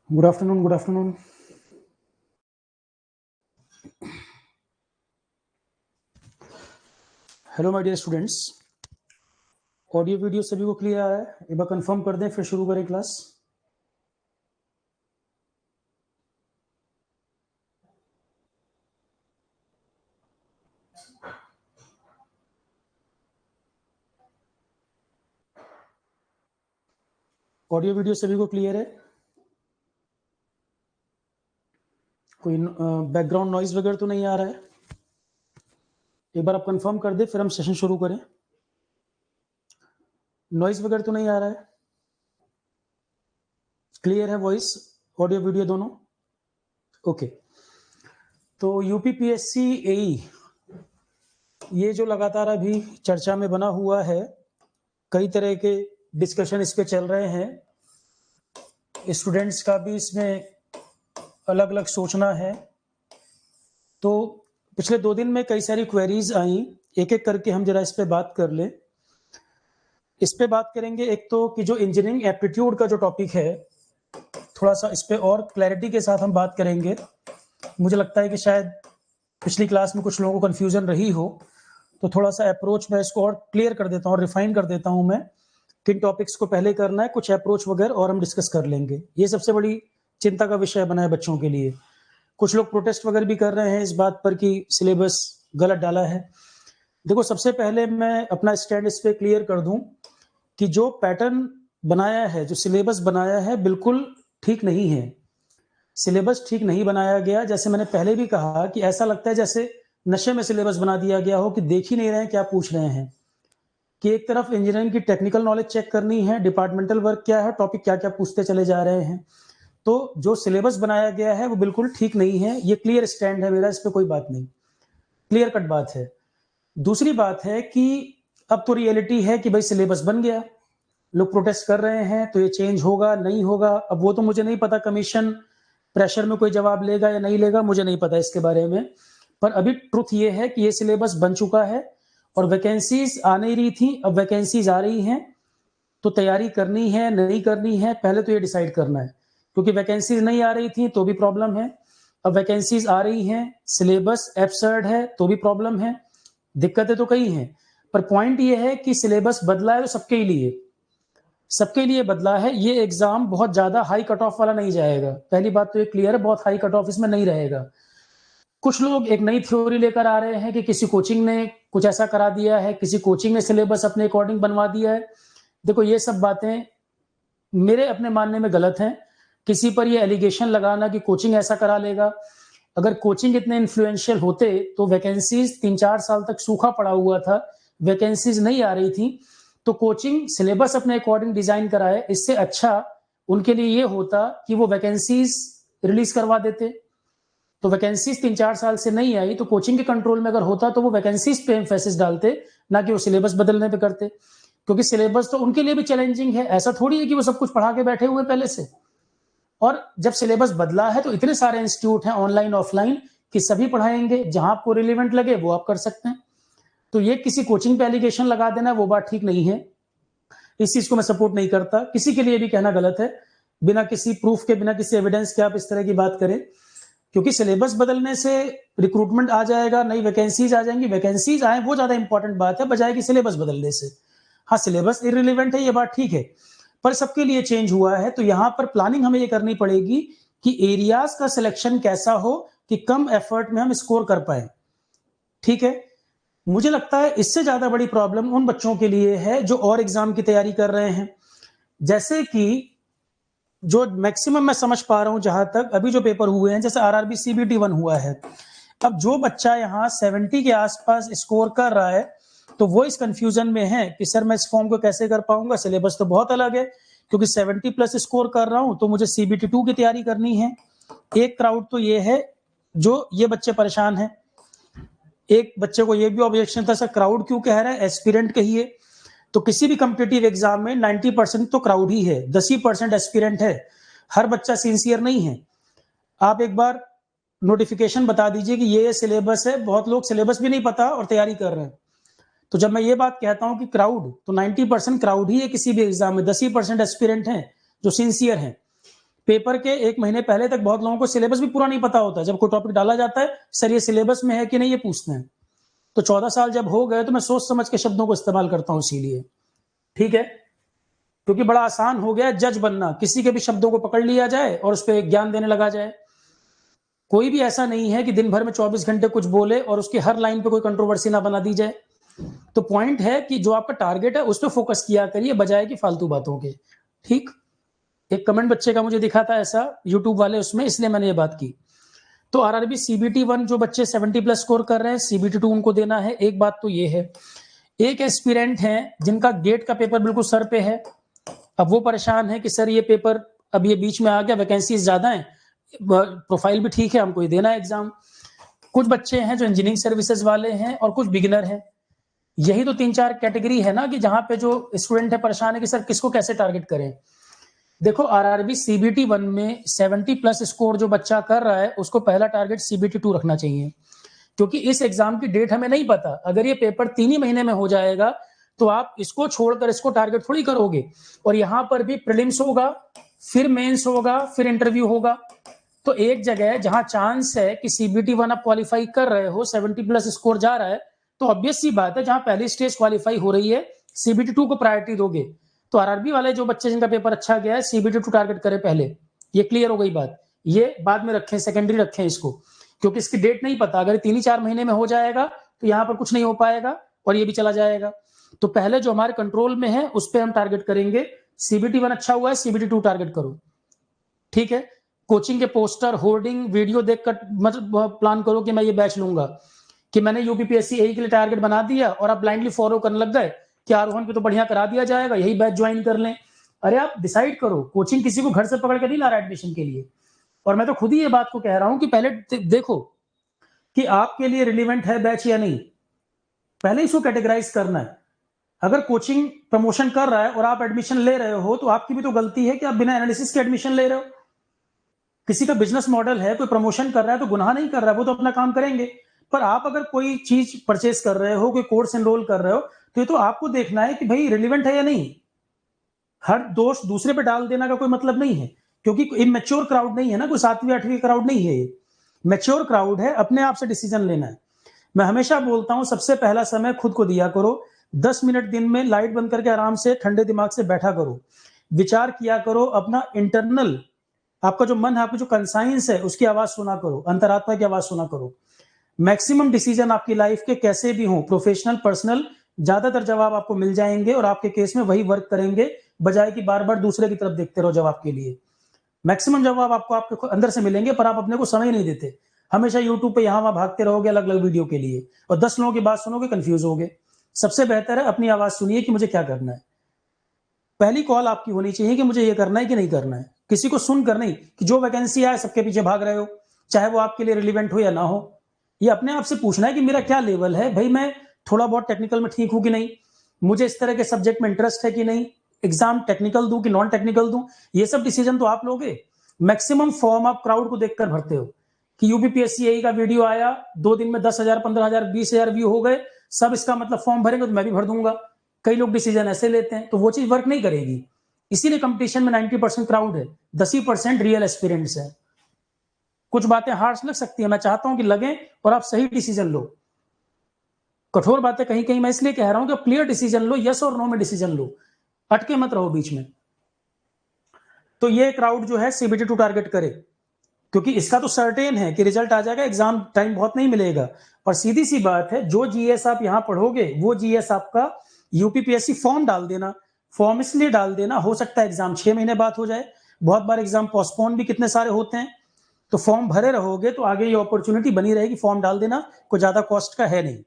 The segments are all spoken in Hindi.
Good afternoon. Good afternoon. Hello my dear students, audio video सभी को क्लियर आ रहा है? एक बार कंफर्म कर दें, फिर शुरू करें क्लास। ऑडियो वीडियो सभी को क्लियर है? कोई बैकग्राउंड नॉइज वगैरह तो नहीं आ रहा है? एक बार आप कंफर्म कर दें, फिर हम सेशन शुरू करें। नॉइज वगैरह तो नहीं आ रहा है? क्लियर है वॉइस, ऑडियो वीडियो दोनों? ओके। तो यूपीपीएससी एई ये जो लगातार अभी चर्चा में बना हुआ है, कई तरह के डिस्कशन इस पे चल रहे हैं। स्टूडेंट्स का भी इसमें अलग अलग सोचना है। तो पिछले 2 दिन में कई सारी क्वेरीज आई, एक एक करके हम जरा इस पे बात कर लें। इस पे बात करेंगे एक तो कि जो इंजीनियरिंग एप्टीट्यूड का जो टॉपिक है, थोड़ा सा इस पे और क्लैरिटी के साथ हम बात करेंगे। मुझे लगता है कि शायद पिछली क्लास में कुछ लोगों को कन्फ्यूजन रही हो, तो थोड़ा सा अप्रोच मैं इसको और क्लियर कर देता हूँ, रिफाइन कर देता हूँ मैं किन टॉपिक्स को पहले करना है, कुछ अप्रोच वगैरह और हम डिस्कस कर लेंगे। ये सबसे बड़ी चिंता का विषय बना है बच्चों के लिए। कुछ लोग प्रोटेस्ट वगैरह भी कर रहे हैं इस बात पर कि सिलेबस गलत डाला है। देखो, सबसे पहले मैं अपना स्टैंड इस पे क्लियर कर दूं कि जो पैटर्न बनाया है, जो सिलेबस बनाया है, बिल्कुल ठीक नहीं है। सिलेबस ठीक नहीं बनाया गया। जैसे मैंने पहले भी कहा कि ऐसा लगता है जैसे नशे में सिलेबस बना दिया गया हो, कि देख ही नहीं रहे हैं क्या पूछ रहे हैं। कि एक तरफ इंजीनियरिंग की टेक्निकल नॉलेज चेक करनी है, डिपार्टमेंटल वर्क क्या है, टॉपिक क्या क्या पूछते चले जा रहे हैं। तो जो सिलेबस बनाया गया है वो बिल्कुल ठीक नहीं है। ये क्लियर स्टैंड है मेरा, इस पे कोई बात नहीं, क्लियर कट बात है। दूसरी बात है कि अब तो रियलिटी है कि भाई सिलेबस बन गया, लोग प्रोटेस्ट कर रहे हैं, तो ये चेंज होगा नहीं होगा, अब वो तो मुझे नहीं पता। कमीशन प्रेशर में कोई जवाब लेगा या नहीं लेगा, मुझे नहीं पता इसके बारे में। पर अभी ट्रुथ ये है कि ये सिलेबस बन चुका है और वैकेंसीज आ नहीं रही थी, अब वैकेंसीज आ रही हैं। तो तैयारी करनी है नहीं करनी है, पहले तो ये डिसाइड करना है। क्योंकि वैकेंसीज नहीं आ रही थी तो भी प्रॉब्लम है, अब वैकेंसीज आ रही हैं, सिलेबस एब्सर्ड है तो भी प्रॉब्लम है। दिक्कतें तो कई हैं, पर पॉइंट ये है कि सिलेबस बदला है तो सबके लिए बदला है। ये एग्जाम बहुत ज्यादा हाई कट ऑफ वाला नहीं जाएगा, पहली बात तो ये क्लियर है, बहुत हाई कट ऑफ इसमें नहीं रहेगा। कुछ लोग एक नई थ्योरी लेकर आ रहे हैं कि किसी कोचिंग ने कुछ ऐसा करा दिया है, किसी कोचिंग ने सिलेबस अपने अकॉर्डिंग बनवा दिया है। देखो, ये सब बातें मेरे अपने मानने में गलत हैं। किसी पर ये एलिगेशन लगाना कि कोचिंग ऐसा करा लेगा, अगर कोचिंग इतने इन्फ्लुएंशियल होते तो वैकेंसीज 3-4 साल तक सूखा पड़ा हुआ था, वैकेंसीज नहीं आ रही थी, तो कोचिंग सिलेबस अपने अकॉर्डिंग डिजाइन कराए। इससे अच्छा उनके लिए ये होता कि वो वैकेंसीज रिलीज करवा देते। तो वैकेंसीज 3-4 साल से नहीं आई, तो कोचिंग के कंट्रोल में अगर होता तो वो वैकेंसीज पे एम्फेसिस डालते, ना कि वो सिलेबस बदलने पे करते। क्योंकि सिलेबस तो उनके लिए भी चैलेंजिंग है, ऐसा थोड़ी है कि वो सब कुछ पढ़ा के बैठे हुए पहले से। और जब सिलेबस बदला है तो इतने सारे इंस्टीट्यूट हैं ऑनलाइन ऑफलाइन कि सभी पढ़ाएंगे, जहां आपको रिलेवेंट लगे वो आप कर सकते हैं। तो ये किसी कोचिंग पे एलिगेशन लगा देना, वो बात ठीक नहीं है। इस चीज को मैं सपोर्ट नहीं करता, किसी के लिए भी कहना गलत है। बिना किसी प्रूफ के, बिना किसी एविडेंस के आप इस तरह की बात करें। क्योंकि सिलेबस बदलने से रिक्रूटमेंट आ जाएगा, नई वैकेंसीज आ जाएंगी, वैकेंसीज आए वो ज्यादा इंपॉर्टेंट बात है बजाय कि सिलेबस बदलने से। हाँ, सिलेबस इररिलेवेंट है, ये बात ठीक है, पर सबके लिए चेंज हुआ है। तो यहां पर प्लानिंग हमें ये करनी पड़ेगी कि एरियाज का सिलेक्शन कैसा हो कि कम एफर्ट में हम स्कोर कर पाए। ठीक है। मुझे लगता है इससे ज्यादा बड़ी प्रॉब्लम उन बच्चों के लिए है जो और एग्जाम की तैयारी कर रहे हैं। जैसे कि जो मैक्सिमम मैं समझ पा रहा हूं, जहां तक अभी जो पेपर हुए हैं, जैसे आरआरबी सीबीटी 1 हुआ है। अब जो बच्चा यहाँ 70 के आसपास स्कोर कर रहा है, तो वो इस कंफ्यूजन में है कि सर मैं इस फॉर्म को कैसे कर पाऊंगा, सिलेबस तो बहुत अलग है। क्योंकि 70 प्लस स्कोर कर रहा हूं तो मुझे सीबीटी 2 की तैयारी करनी है। एक क्राउड तो ये है जो ये बच्चे परेशान है। एक बच्चे को ये भी ऑब्जेक्शन था, सर क्राउड क्यों कह रहा है, एस्पिरेंट कहिए। तो किसी भी कम्पिटिटिव एग्जाम में 90% तो क्राउड ही है, 10% एस्पिरेंट है। हर बच्चा सिंसियर नहीं है। आप एक बार नोटिफिकेशन बता दीजिए कि ये सिलेबस है, बहुत लोग सिलेबस भी नहीं पता और तैयारी कर रहे हैं। तो जब मैं ये बात कहता हूं कि क्राउड, तो 90% क्राउड ही है किसी भी एग्जाम में, 10% एस्पिरेंट हैं जो सिंसियर हैं। पेपर के 1 महीने पहले तक बहुत लोगों को सिलेबस भी पूरा नहीं पता होता। जब कोई टॉपिक डाला जाता है, सर ये सिलेबस में है कि नहीं, ये पूछते हैं। तो 14 साल जब हो गए तो मैं सोच समझ के शब्दों को इस्तेमाल करता हूं इसीलिए, ठीक है, क्योंकि बड़ा आसान हो गया जज बनना, किसी के भी शब्दों को पकड़ लिया जाए और उस पर ज्ञान देने लगा जाए। कोई भी ऐसा नहीं है कि दिन भर में 24 घंटे कुछ बोले और उसकी हर लाइन पे कोई कंट्रोवर्सी ना बना दी जाए। तो पॉइंट है कि जो आपका टारगेट है उस पर फोकस किया करिए बजाय कि फालतू बातों के, ठीक। एक कमेंट बच्चे का मुझे दिखा था ऐसा यूट्यूब वाले उसमें, इसलिए मैंने ये बात की। तो आरआरबी सीबीटी 1 जो बच्चे 70 प्लस स्कोर कर रहे हैं, सीबीटी 2 उनको देना है। एक बात तो ये है, एक एस्पिरेंट है जिनका गेट का पेपर बिल्कुल सर पे है। अब वो परेशान है कि सर ये पेपर अब ये बीच में आ गया, वैकेंसीज ज्यादा है, प्रोफाइल भी ठीक है, हमको ये देना है एग्जाम। कुछ बच्चे हैं जो इंजीनियरिंग सर्विसेज वाले हैं और कुछ बिगिनर हैं। यही तो 3-4 कैटेगरी है ना कि जहां पे जो स्टूडेंट है परेशान है कि सर किसको कैसे टारगेट करें। देखो आरआरबी सीबीटी 1 में 70 प्लस स्कोर जो बच्चा कर रहा है उसको पहला टारगेट सीबीटी 2 रखना चाहिए, क्योंकि इस एग्जाम की डेट हमें नहीं पता। अगर ये पेपर 3 ही महीने में हो जाएगा तो आप इसको छोड़कर इसको टारगेट थोड़ी करोगे। और यहां पर भी प्रीलिम्स होगा, फिर मेंस होगा, फिर इंटरव्यू होगा। तो एक जगह जहां चांस है कि सीबीटी 1 आप क्वालिफाई कर रहे हो, 70 प्लस स्कोर जा रहा है, तो ऑब्वियस सी बात है जहां पहली स्टेज क्वालिफाई हो रही है सीबीटी 2 को प्रायोरिटी दोगे। तो आरआरबी वाले जो बच्चे जिनका पेपर अच्छा गया है सीबीटी 2 टारगेट करें पहले। ये क्लियर हो गई बात, ये बाद में रखें, सेकेंडरी रखें इसको, क्योंकि इसकी डेट नहीं पता। अगर 3-4 महीने में हो जाएगा तो यहाँ पर कुछ नहीं हो पाएगा और ये भी चला जाएगा। तो पहले जो हमारे कंट्रोल में है उस पर हम टारगेट करेंगे। सीबीटी 1 अच्छा हुआ है, सीबीटी 2 टारगेट करो, ठीक है। कोचिंग के पोस्टर, होर्डिंग, वीडियो देखकर मतलब प्लान करो कि मैं ये बैच लूंगा, कि मैंने यूपीपीएससी एई के लिए टारगेट बना दिया और आप ब्लाइंडली फॉलो करने लग गए कि आरोहण पे तो बढ़िया करा दिया जाएगा, यही बैच ज्वाइन कर लें। अरे आप डिसाइड करो, कोचिंग किसी को घर से पकड़ के नहीं ला रहा एडमिशन के लिए। और मैं तो खुद ही ये बात को कह रहा हूं कि पहले देखो कि आपके लिए रिलेवेंट है बैच या नहीं, पहले इसको कैटेगराइज करना है। अगर कोचिंग प्रमोशन कर रहा है और आप एडमिशन ले रहे हो तो आपकी भी तो गलती है कि आप बिना एनालिसिस के एडमिशन ले रहे हो। किसी का बिजनेस मॉडल है, कोई प्रमोशन कर रहा है तो गुनाह नहीं कर रहा है, वो तो अपना काम करेंगे। पर आप अगर कोई चीज परचेस कर रहे हो, कोई कोर्स एनरोल कर रहे हो, तो ये तो आपको देखना है कि भाई रिलेवेंट है या नहीं। हर दोष दूसरे पे डाल देना का कोई मतलब नहीं है, क्योंकि इमेच्योर क्राउड नहीं है ना, कोई 7वीं 8वीं क्राउड नहीं है। ये मैच्योर क्राउड है, अपने आप से डिसीजन लेना है। मैं हमेशा बोलता हूं सबसे पहला समय खुद को दिया करो। 10 मिनट दिन में लाइट बंद करके आराम से ठंडे दिमाग से बैठा करो, विचार किया करो, अपना इंटरनल आपका जो मन है, आपकी जो कंसाइंस है उसकी आवाज सुना करो, अंतरात्मा की आवाज सुना करो। मैक्सिमम डिसीजन आपकी लाइफ के कैसे भी हो, प्रोफेशनल पर्सनल, ज्यादातर जवाब आपको मिल जाएंगे और आपके केस में वही वर्क करेंगे, बजाय कि बार बार दूसरे की तरफ देखते रहो जवाब के लिए। मैक्सिमम जवाब आपको आपके अंदर से मिलेंगे, पर आप अपने को समय नहीं देते, हमेशा यूट्यूब पे यहां वहां भागते रहोगे अलग अलग वीडियो के लिए और 10 लोगों की बात सुनोगे, कंफ्यूज होगे। सबसे बेहतर है अपनी आवाज सुनिए कि मुझे क्या करना है। पहली कॉल आपकी होनी चाहिए कि मुझे ये करना है कि नहीं करना है, किसी को सुनकर नहीं कि जो वैकेंसी आए सबके पीछे भाग रहे हो, चाहे वो आपके लिए रिलेवेंट हो या ना हो। ये अपने आप से पूछना है कि मेरा क्या लेवल है, भाई मैं थोड़ा बहुत टेक्निकल में ठीक हूं कि नहीं, मुझे इस तरह के सब्जेक्ट में इंटरेस्ट है कि नहीं, एग्जाम टेक्निकल दूं कि नॉन टेक्निकल दूं, ये सब डिसीजन तो आप लोगे। मैक्सिमम फॉर्म आप क्राउड को देखकर भरते हो कि यूपीपीएससी एई का वीडियो आया, 2 दिन में 10,000 15,000 20,000 व्यू हो गए, सब इसका मतलब फॉर्म भरेंगे तो मैं भी भर दूंगा। कई लोग डिसीजन ऐसे लेते हैं, तो वो चीज वर्क नहीं करेगी। इसीलिए कंपटीशन में 90% क्राउड है, 10% रियल एक्सपीरियंस है। कुछ बातें हार्श लग सकती है, मैं चाहता हूं कि लगे और आप सही डिसीजन लो। कठोर बातें कहीं कहीं मैं इसलिए कह रहा हूं कि क्लियर डिसीजन लो, यस और नो में डिसीजन लो, अटके मत रहो बीच में। तो ये क्राउड जो है सीबीटी 2 टारगेट करे, क्योंकि इसका तो सर्टेन है कि रिजल्ट आ जाएगा, एग्जाम टाइम बहुत नहीं मिलेगा। और सीधी सी बात है, जो जीएस आप यहां पढ़ोगे वो जीएस आपका यूपीपीएससी फॉर्म डाल देना। फॉर्म इसलिए डाल देना, हो सकता है एग्जाम 6 महीने बाद हो जाए, बहुत बार एग्जाम पोस्टपोन भी कितने सारे होते हैं। तो फॉर्म भरे रहोगे तो आगे ये अपॉर्चुनिटी बनी रहेगी, फॉर्म डाल देना, कोई ज्यादा कॉस्ट का है नहीं।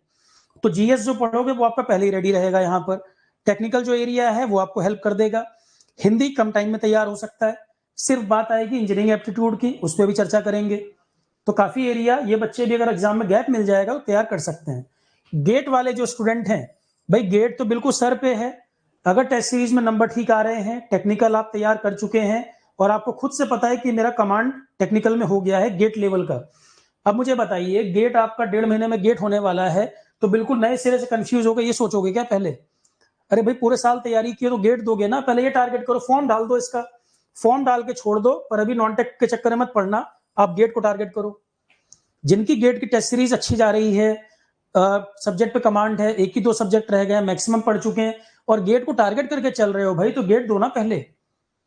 तो जीएस जो पढ़ोगे वो आपका पहले ही रेडी रहेगा। यहाँ पर टेक्निकल जो एरिया है वो आपको हेल्प कर देगा। हिंदी कम टाइम में तैयार हो सकता है, सिर्फ बात आएगी इंजीनियरिंग एप्टीट्यूड की, उस पर भी चर्चा करेंगे। तो काफी एरिया ये बच्चे भी अगर एग्जाम में गैप मिल जाएगा तो तैयार कर सकते हैं। गेट वाले जो स्टूडेंट हैं, भाई गेट तो बिल्कुल सर पे है। अगर टेस्ट सीरीज में नंबर ठीक आ रहे हैं, टेक्निकल आप तैयार कर चुके हैं और आपको खुद से पता है कि मेरा कमांड टेक्निकल में हो गया है गेट लेवल का, अब मुझे बताइए गेट आपका 1.5 महीने में गेट होने वाला है, तो बिल्कुल नए सिरे से कंफ्यूज होकर ये सोचोगे क्या पहले? अरे भाई पूरे साल तैयारी की तो गेट दोगे ना, पहले ये टारगेट करो, फॉर्म डाल दो इसका। फॉर्म डाल के छोड़ दो, पर अभी नॉन टेक के चक्कर में मत पड़ना, आप गेट को टारगेट करो। जिनकी गेट की टेस्ट सीरीज अच्छी जा रही है, सब्जेक्ट पे कमांड है, एक ही 2 सब्जेक्ट रह गए, मैक्सिमम पढ़ चुके हैं और गेट को टारगेट करके चल रहे हो भाई, तो गेट दो ना पहले।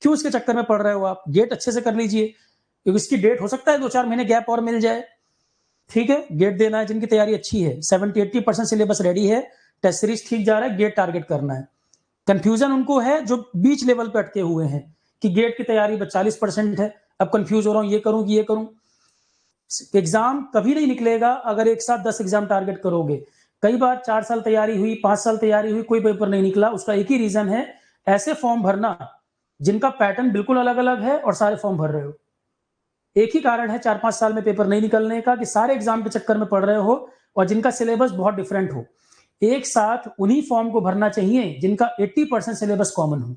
क्यों इसके चक्कर में पड़ रहे हो आप? गेट अच्छे से कर लीजिए, क्योंकि इसकी डेट हो सकता है 2-4 महीने गैप और मिल जाए। ठीक है, गेट देना है जिनकी तैयारी अच्छी है, 70-80% सिलेबस रेडी है, टेस्ट सीरीज ठीक जा रहा है, गेट टारगेट करना है। कंफ्यूजन उनको है जो बीच लेवल पे अटके हुए हैं कि गेट की तैयारी 40% है, अब कंफ्यूज हो रहा हूं, ये करूं कि ये करूं। एग्जाम कभी नहीं निकलेगा अगर एक साथ 10 एग्जाम टारगेट करोगे। कई बार 4 साल तैयारी हुई, 5 साल तैयारी हुई, कोई पेपर नहीं निकला। उसका एक ही रीजन है, ऐसे फॉर्म भरना जिनका पैटर्न बिल्कुल अलग अलग है और सारे फॉर्म भर रहे हो। एक ही कारण है 4-5 साल में पेपर नहीं निकलने का कि सारे एग्जाम के चक्कर में पढ़ रहे हो और जिनका सिलेबस बहुत डिफरेंट हो। एक साथ उन्हीं फॉर्म को भरना चाहिए जिनका 80% सिलेबस कॉमन हो,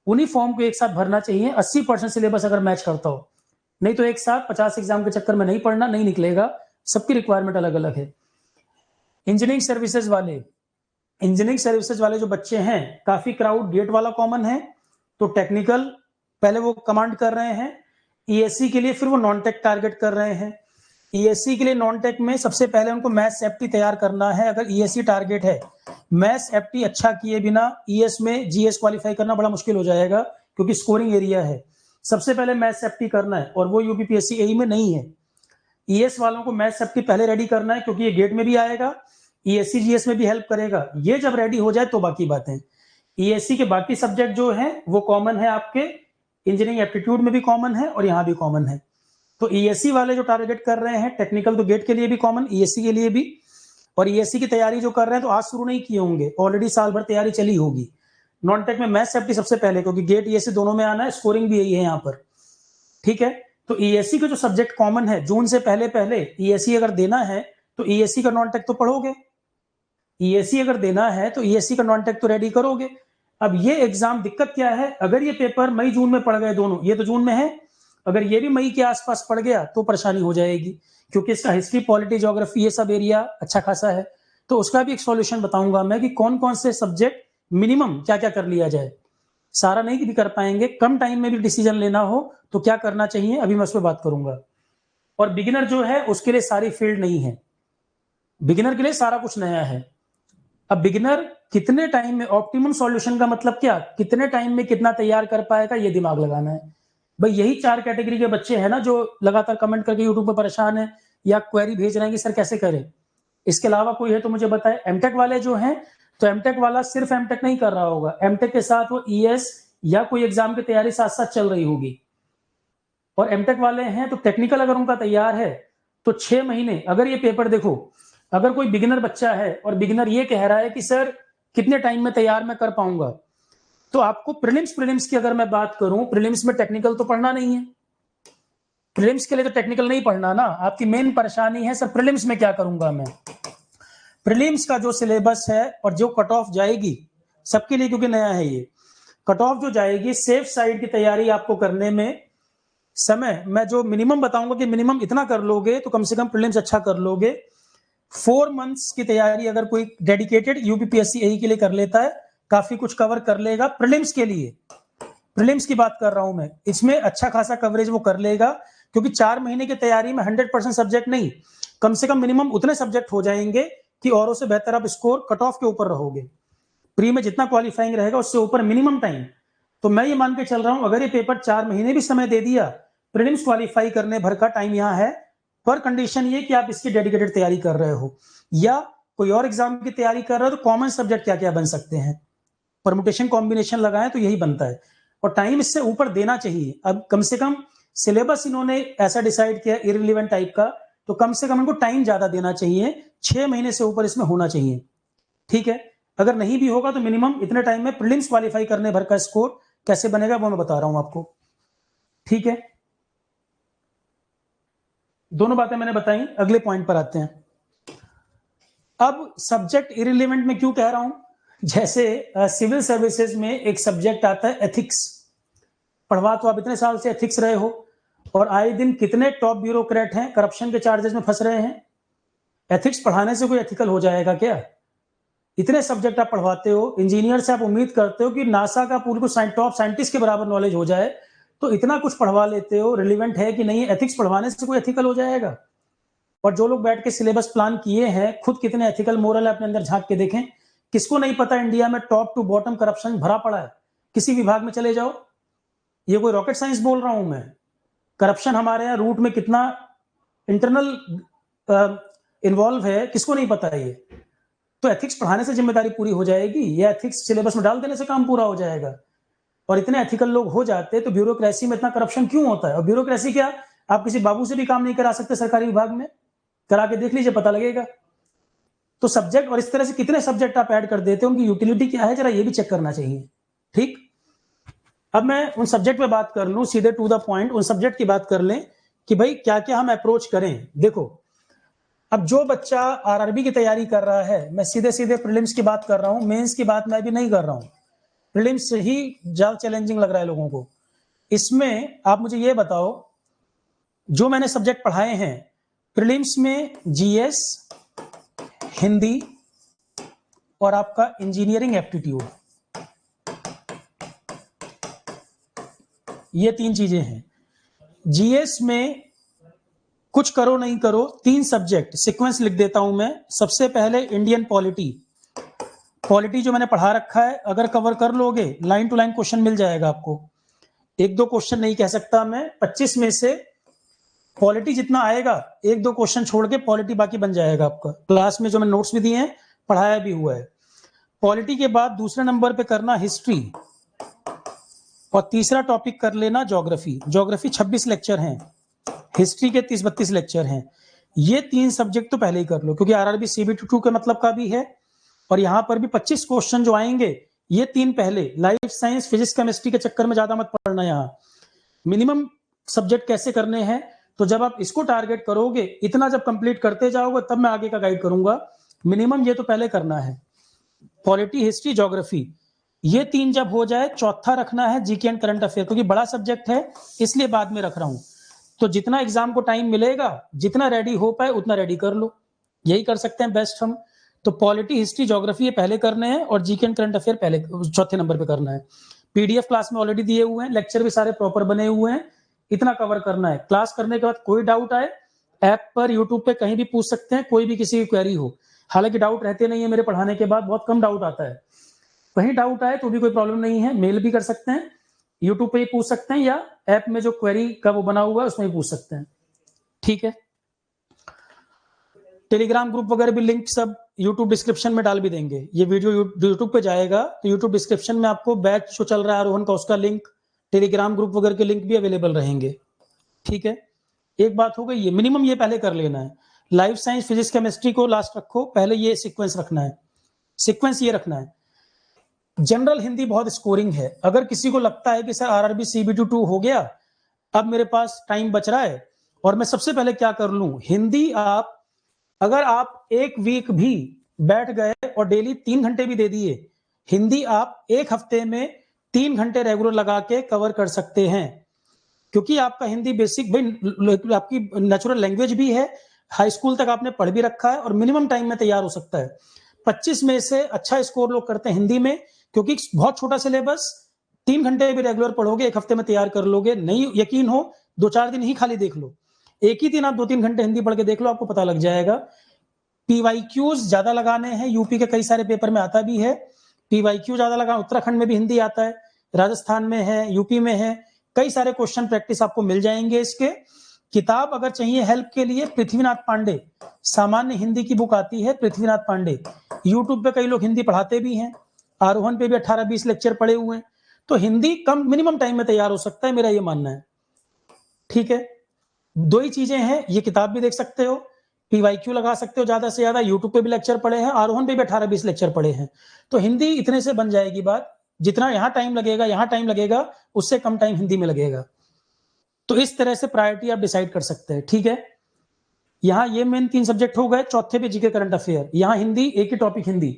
उन्हीं फॉर्म को एक साथ भरना चाहिए 80% सिलेबस अगर मैच करता हो। नहीं तो एक साथ 50 एग्जाम के चक्कर में नहीं पढ़ना, नहीं निकलेगा। सबकी रिक्वायरमेंट अलग अलग है। इंजीनियरिंग सर्विसेज वाले जो बच्चे हैं, काफी क्राउड गेट वाला कॉमन है, तो टेक्निकल पहले वो कमांड कर रहे हैं, ईएससी के लिए फिर वो नॉन टेक टारगेट कर रहे हैं। ईएससी के लिए नॉन टेक में सबसे पहले उनको मैथ्स एप्टी तैयार करना है। अगर ईएससी टारगेट है, मैथ्स एप्टी अच्छा किए बिना ईएस में जीएस क्वालिफाई करना बड़ा मुश्किल हो जाएगा, क्योंकि स्कोरिंग एरिया है। सबसे पहले मैथ्स एप्टी करना है और वो यूपीपीएससी एई में नहीं है। ईएस वालों को मैथ्स एप्टी पहले रेडी करना है, क्योंकि ये गेट में भी आएगा, ईएससी जीएस में भी हेल्प करेगा। ये जब रेडी हो जाए तो बाकी बातें। ईएससी के बाकी सब्जेक्ट जो हैं वो कॉमन है, आपके इंजीनियरिंग एप्टीट्यूड में भी कॉमन है और यहाँ भी कॉमन है। तो ईएससी वाले जो टारगेट कर रहे हैं, टेक्निकल तो गेट के लिए भी कॉमन, ईएससी के लिए भी। और ईएससी की तैयारी जो कर रहे हैं तो आज शुरू नहीं किए होंगे, ऑलरेडी साल भर तैयारी चली होगी। नॉन टेक में मैथ्स एप्टी सबसे पहले, क्योंकि गेट ईएससी दोनों में आना है, स्कोरिंग भी यही है यहाँ पर। ठीक है, तो ईएससी के जो सब्जेक्ट कॉमन है, जून से पहले पहले ईएससी अगर देना है तो ईएससी का नॉन टेक तो पढ़ोगे। ईएससी अगर देना है तो ईएससी का नॉन टेक तो रेडी करोगे। अब ये एग्जाम दिक्कत क्या है, अगर ये पेपर मई जून में पड़ गए दोनों, ये तो जून में है, अगर ये भी मई के आसपास पड़ गया तो परेशानी हो जाएगी, क्योंकि इसका हिस्ट्री, पॉलिटी, ज्योग्राफी ये सब एरिया अच्छा खासा है। तो उसका भी एक सॉल्यूशन बताऊंगा मैं कि कौन कौन से सब्जेक्ट मिनिमम क्या क्या कर लिया जाए। सारा नहीं भी कर पाएंगे, कम टाइम में भी डिसीजन लेना हो तो क्या करना चाहिए, अभी मैं उस पर बात करूंगा। और बिगिनर जो है उसके लिए सारी फील्ड नहीं है, बिगिनर के लिए सारा कुछ नया है। अब बिगिनर कितने टाइम में, ऑप्टिमम सॉल्यूशन का मतलब क्या, कितने टाइम में कितना तैयार कर पाएगा, ये दिमाग लगाना है भाई। यही 4 कैटेगरी के बच्चे हैं ना जो लगातार कमेंट करके यूट्यूब पर परेशान है या क्वेरी भेज रहे हैं कि सर कैसे करें। इसके अलावा कोई है तो मुझे बताए। एमटेक वाले जो हैं, तो एमटेक वाला सिर्फ एमटेक नहीं कर रहा होगा, एमटेक के साथ वो ईएस या कोई एग्जाम की तैयारी साथ साथ चल रही होगी। और एमटेक वाले हैं तो टेक्निकल अगर उनका तैयार है तो 6 महीने, अगर ये पेपर देखो, अगर कोई बिगिनर बच्चा है और बिगिनर ये कह रहा है कि सर कितने टाइम में तैयार मैं कर पाऊंगा, तो आपको प्रीलिम्स की अगर मैं बात करूं, प्रीलिम्स में टेक्निकल तो पढ़ना नहीं है। प्रीलिम्स के लिए तो टेक्निकल नहीं पढ़ना ना। आपकी मेन परेशानी है सर प्रीलिम्स में क्या करूंगा मैं। प्रीलिम्स का जो सिलेबस है और जो कट ऑफ जाएगी सबके लिए, क्योंकि नया है ये, कट ऑफ जो जाएगी, सेफ साइड की तैयारी आपको करने में समय मैं जो मिनिमम बताऊंगा कि मिनिमम इतना कर लोगे तो कम से कम प्रीलिम्स अच्छा कर लोगे। 4 मंथ्स की तैयारी अगर कोई डेडिकेटेड यूपीपीएससी एई के लिए कर लेता है, काफी कुछ कवर कर लेगा। प्रीलिम्स के लिए, प्रीलिम्स की बात कर रहा हूं मैं, इसमें अच्छा खासा कवरेज वो कर लेगा, क्योंकि 4 महीने की तैयारी में 100% सब्जेक्ट नहीं, कम से कम मिनिमम उतने सब्जेक्ट हो जाएंगे कि औरों से बेहतर आप स्कोर कट ऑफ के ऊपर रहोगे। प्री में जितना क्वालिफाइंग रहेगा उससे ऊपर मिनिमम टाइम। तो मैं ये मान के चल रहा हूं, अगर ये पेपर 4 महीने भी समय दे दिया, प्रीलिम्स क्वालिफाई करने भर का टाइम यहाँ है, पर कंडीशन ये कि आप इसकी डेडिकेटेड तैयारी कर रहे हो या कोई और एग्जाम की तैयारी कर रहे हो। तो कॉमन सब्जेक्ट क्या क्या बन सकते हैं, परमुटेशन कॉम्बिनेशन लगाएं तो यही बनता है, और टाइम इससे ऊपर देना चाहिए। अब कम से कम सिलेबस इन्होंने ऐसा डिसाइड किया इररिलेवेंट टाइप का, तो कम से कम इनको टाइम ज्यादा देना चाहिए, 6 महीने से ऊपर इसमें होना चाहिए। ठीक है, अगर नहीं भी होगा तो मिनिमम इतने टाइम में प्रीलिम्स क्वालिफाई करने भर का स्कोर कैसे बनेगा वो मैं बता रहा हूं आपको। ठीक है, दोनों बातें मैंने बताई, अगले पॉइंट पर आते हैं। अब सब्जेक्ट इररिलेवेंट में क्यों कह रहा हूं, जैसे सिविल सर्विसेज में एक सब्जेक्ट आता है एथिक्स, पढ़वा तो आप इतने साल से एथिक्स रहे हो, और आए दिन कितने टॉप ब्यूरोक्रेट हैं करप्शन के चार्जेस में फंस रहे हैं। एथिक्स पढ़ाने से कोई एथिकल हो जाएगा क्या? इतने सब्जेक्ट आप पढ़वाते हो, इंजीनियर से आप उम्मीद करते हो कि नासा का पूरे को टॉप साइंटिस्ट के बराबर नॉलेज हो जाए, तो इतना कुछ पढ़वा लेते हो, रिलेवेंट है कि नहीं? एथिक्स पढ़वाने से कोई एथिकल हो जाएगा? और जो लोग बैठ के सिलेबस प्लान किए हैं, खुद कितने एथिकल मोरल है अपने अंदर झांक के देखें। किसको नहीं पता इंडिया में टॉप टू बॉटम करप्शन भरा पड़ा है? किसी विभाग में चले जाओ, ये कोई रॉकेट साइंस बोल रहा हूं मैं। करप्शन हमारे यहाँ रूट में कितना इंटरनल इन्वॉल्व है, किसको नहीं पता है ये? तो एथिक्स पढ़ाने से जिम्मेदारी पूरी हो जाएगी या एथिक्स सिलेबस में डाल देने से काम पूरा हो जाएगा? और इतने एथिकल लोग हो जाते तो ब्यूरोक्रेसी में इतना करप्शन क्यों होता है? और ब्यूरोक्रेसी क्या, आप किसी बाबू से भी काम नहीं करा सकते सरकारी विभाग में? करा के देख लीजिए, पता लगेगा। तो सब्जेक्ट, और इस तरह से कितने सब्जेक्ट आप ऐड कर देते हो, उनकी यूटिलिटी क्या है, जरा ये भी चेक करना चाहिए। ठीक, अब मैं उन सब्जेक्ट पे बात कर लूं, सीधे टू द पॉइंट उन सब्जेक्ट की बात कर लें कि भाई क्या क्या हम अप्रोच करें। देखो, अब जो बच्चा आरआरबी की तैयारी कर रहा है, मैं सीधे सीधे प्रीलिम्स की बात कर रहा हूं, मेंस की बात मैं भी नहीं कर रहा हूं। प्रीलिम्स से ही ज्यादा चैलेंजिंग लग रहा है लोगों को। इसमें आप मुझे ये बताओ, जो मैंने सब्जेक्ट पढ़ाए हैं प्रीलिम्स में, जीएस, हिंदी और आपका इंजीनियरिंग एप्टीट्यूड, ये 3 चीजें हैं। जीएस में कुछ करो नहीं करो, 3 सब्जेक्ट सीक्वेंस लिख देता हूं मैं। सबसे पहले इंडियन पॉलिटी, पॉलिटी जो मैंने पढ़ा रखा है, अगर कवर कर लोगे लाइन टू लाइन क्वेश्चन मिल जाएगा आपको। 1-2 क्वेश्चन नहीं कह सकता मैं, 25 में से पॉलिटी जितना आएगा 1-2 क्वेश्चन छोड़ के पॉलिटी बाकी बन जाएगा आपका। क्लास में जो मैंने नोट्स भी दिए हैं, पढ़ाया भी हुआ है। पॉलिटी के बाद दूसरे नंबर पे करना हिस्ट्री, और तीसरा टॉपिक कर लेना ज्योग्राफी। ज्योग्राफी 26 लेक्चर हैं, हिस्ट्री के 30-32 लेक्चर हैं। ये 3 सब्जेक्ट तो पहले ही कर लो, क्योंकि आरआरबी सीबीटी 2 के मतलब का भी है, और यहां पर भी 25 क्वेश्चन जो आएंगे, ये 3 पहले। लाइफ साइंस, फिजिक्स, केमिस्ट्री के चक्कर में ज्यादा मत पढ़ना। यहाँ मिनिमम सब्जेक्ट कैसे करने हैं, तो जब आप इसको टारगेट करोगे, इतना जब कंप्लीट करते जाओगे, तब मैं आगे का गाइड करूंगा। मिनिमम ये तो पहले करना है, पॉलिटी, हिस्ट्री, ज्योग्राफी। ये 3 जब हो जाए, चौथा रखना है जीके एंड करंट अफेयर, क्योंकि बड़ा सब्जेक्ट है इसलिए बाद में रख रहा हूं। तो जितना एग्जाम को टाइम मिलेगा, जितना रेडी हो पाए उतना रेडी कर लो, यही कर सकते हैं बेस्ट हम। तो पॉलिटी, हिस्ट्री, ज्योग्राफी ये पहले करने हैं, और जीके एंड करंट अफेयर पहले चौथे नंबर पे करना है। पीडीएफ क्लास में ऑलरेडी दिए हुए हैं, लेक्चर भी सारे प्रॉपर बने हुए हैं, इतना कवर करना है। क्लास करने के बाद कोई डाउट आए, ऐप पर, यूट्यूब पे कहीं भी पूछ सकते हैं, कोई भी किसी की क्वेरी हो। हालांकि डाउट रहते नहीं है मेरे पढ़ाने के बाद, बहुत कम डाउट आता है। कहीं डाउट आए तो भी कोई प्रॉब्लम नहीं है, मेल भी कर सकते हैं, यूट्यूब पे ही पूछ सकते हैं, या ऐप में जो क्वेरी का वो बना हुआ है उसमें ही पूछ सकते हैं। ठीक है, टेलीग्राम ग्रुप वगैरह भी लिंक सब यूट्यूब डिस्क्रिप्शन में डाल भी देंगे। ये वीडियो यूट्यूब पे जाएगा तो यूट्यूब डिस्क्रिप्शन में आपको बैच जो चल रहा है आरोहन का, उसका लिंक, टेलीग्राम ग्रुप वगैरह के लिंक भी अवेलेबल रहेंगे। ठीक है, एक बात हो गई, ये मिनिमम ये पहले कर लेना है। लाइफ साइंस, फिजिक्स, केमिस्ट्री को लास्ट रखो, पहले ये सीक्वेंस रखना है। सीक्वेंस ये रखना है। जनरल हिंदी बहुत स्कोरिंग है। अगर किसी को लगता है कि सर आरआरबी सीबीटी 2 हो गया, अब मेरे पास टाइम बच रहा है और मैं सबसे पहले क्या कर लूं, हिंदी आप, अगर आप 1 वीक भी बैठ गए और डेली 3 घंटे भी दे दिए, हिंदी आप 1 हफ्ते में 3 घंटे रेगुलर लगा के कवर कर सकते हैं। क्योंकि आपका हिंदी बेसिक भाई आपकी नेचुरल लैंग्वेज भी है, हाई स्कूल तक आपने पढ़ भी रखा है, और मिनिमम टाइम में तैयार हो सकता है। 25 में से अच्छा स्कोर लोग करते हैं हिंदी में, क्योंकि बहुत छोटा सिलेबस, 3 घंटे भी रेगुलर पढ़ोगे, 1 हफ्ते में तैयार कर लोगे। नहीं यकीन हो, 2-4 दिन ही खाली देख लो, एक ही दिन आप 2-3 घंटे हिंदी पढ़ के देख लो, आपको पता लग जाएगा। पीवाईक्यूज ज्यादा लगाने हैं, यूपी के कई सारे पेपर में आता भी है, पीवाईक्यू ज्यादा लगा। उत्तराखंड में भी हिंदी आता है, राजस्थान में है, यूपी में है, कई सारे क्वेश्चन प्रैक्टिस आपको मिल जाएंगे इसके। किताब अगर चाहिए हेल्प के लिए, पृथ्वीनाथ पांडे सामान्य हिंदी की बुक आती है, पृथ्वीनाथ पांडे। यूट्यूब पे कई लोग हिंदी पढ़ाते भी हैं, आरोहन पे भी 18-20 लेक्चर पड़े हुए हैं। तो हिंदी कम मिनिमम टाइम में तैयार हो सकता है, मेरा ये मानना है। ठीक है, 2 ही चीजें हैं, ये किताब भी देख सकते हो, पीवाईक्यू लगा सकते हो ज्यादा से ज्यादा, यूट्यूब पे भी लेक्चर पड़े हैं, आरोहन पे भी 18-20 लेक्चर पड़े हैं। तो हिंदी इतने से बन जाएगी बात। जितना यहाँ टाइम लगेगा उससे कम टाइम हिंदी में लगेगा। तो इस तरह से प्रायोरिटी आप डिसाइड कर सकते हैं। ठीक है, यहाँ ये मेन 3 सब्जेक्ट हो गए, चौथे पे जीके करंट अफेयर, यहाँ हिंदी, एक ही टॉपिक हिंदी,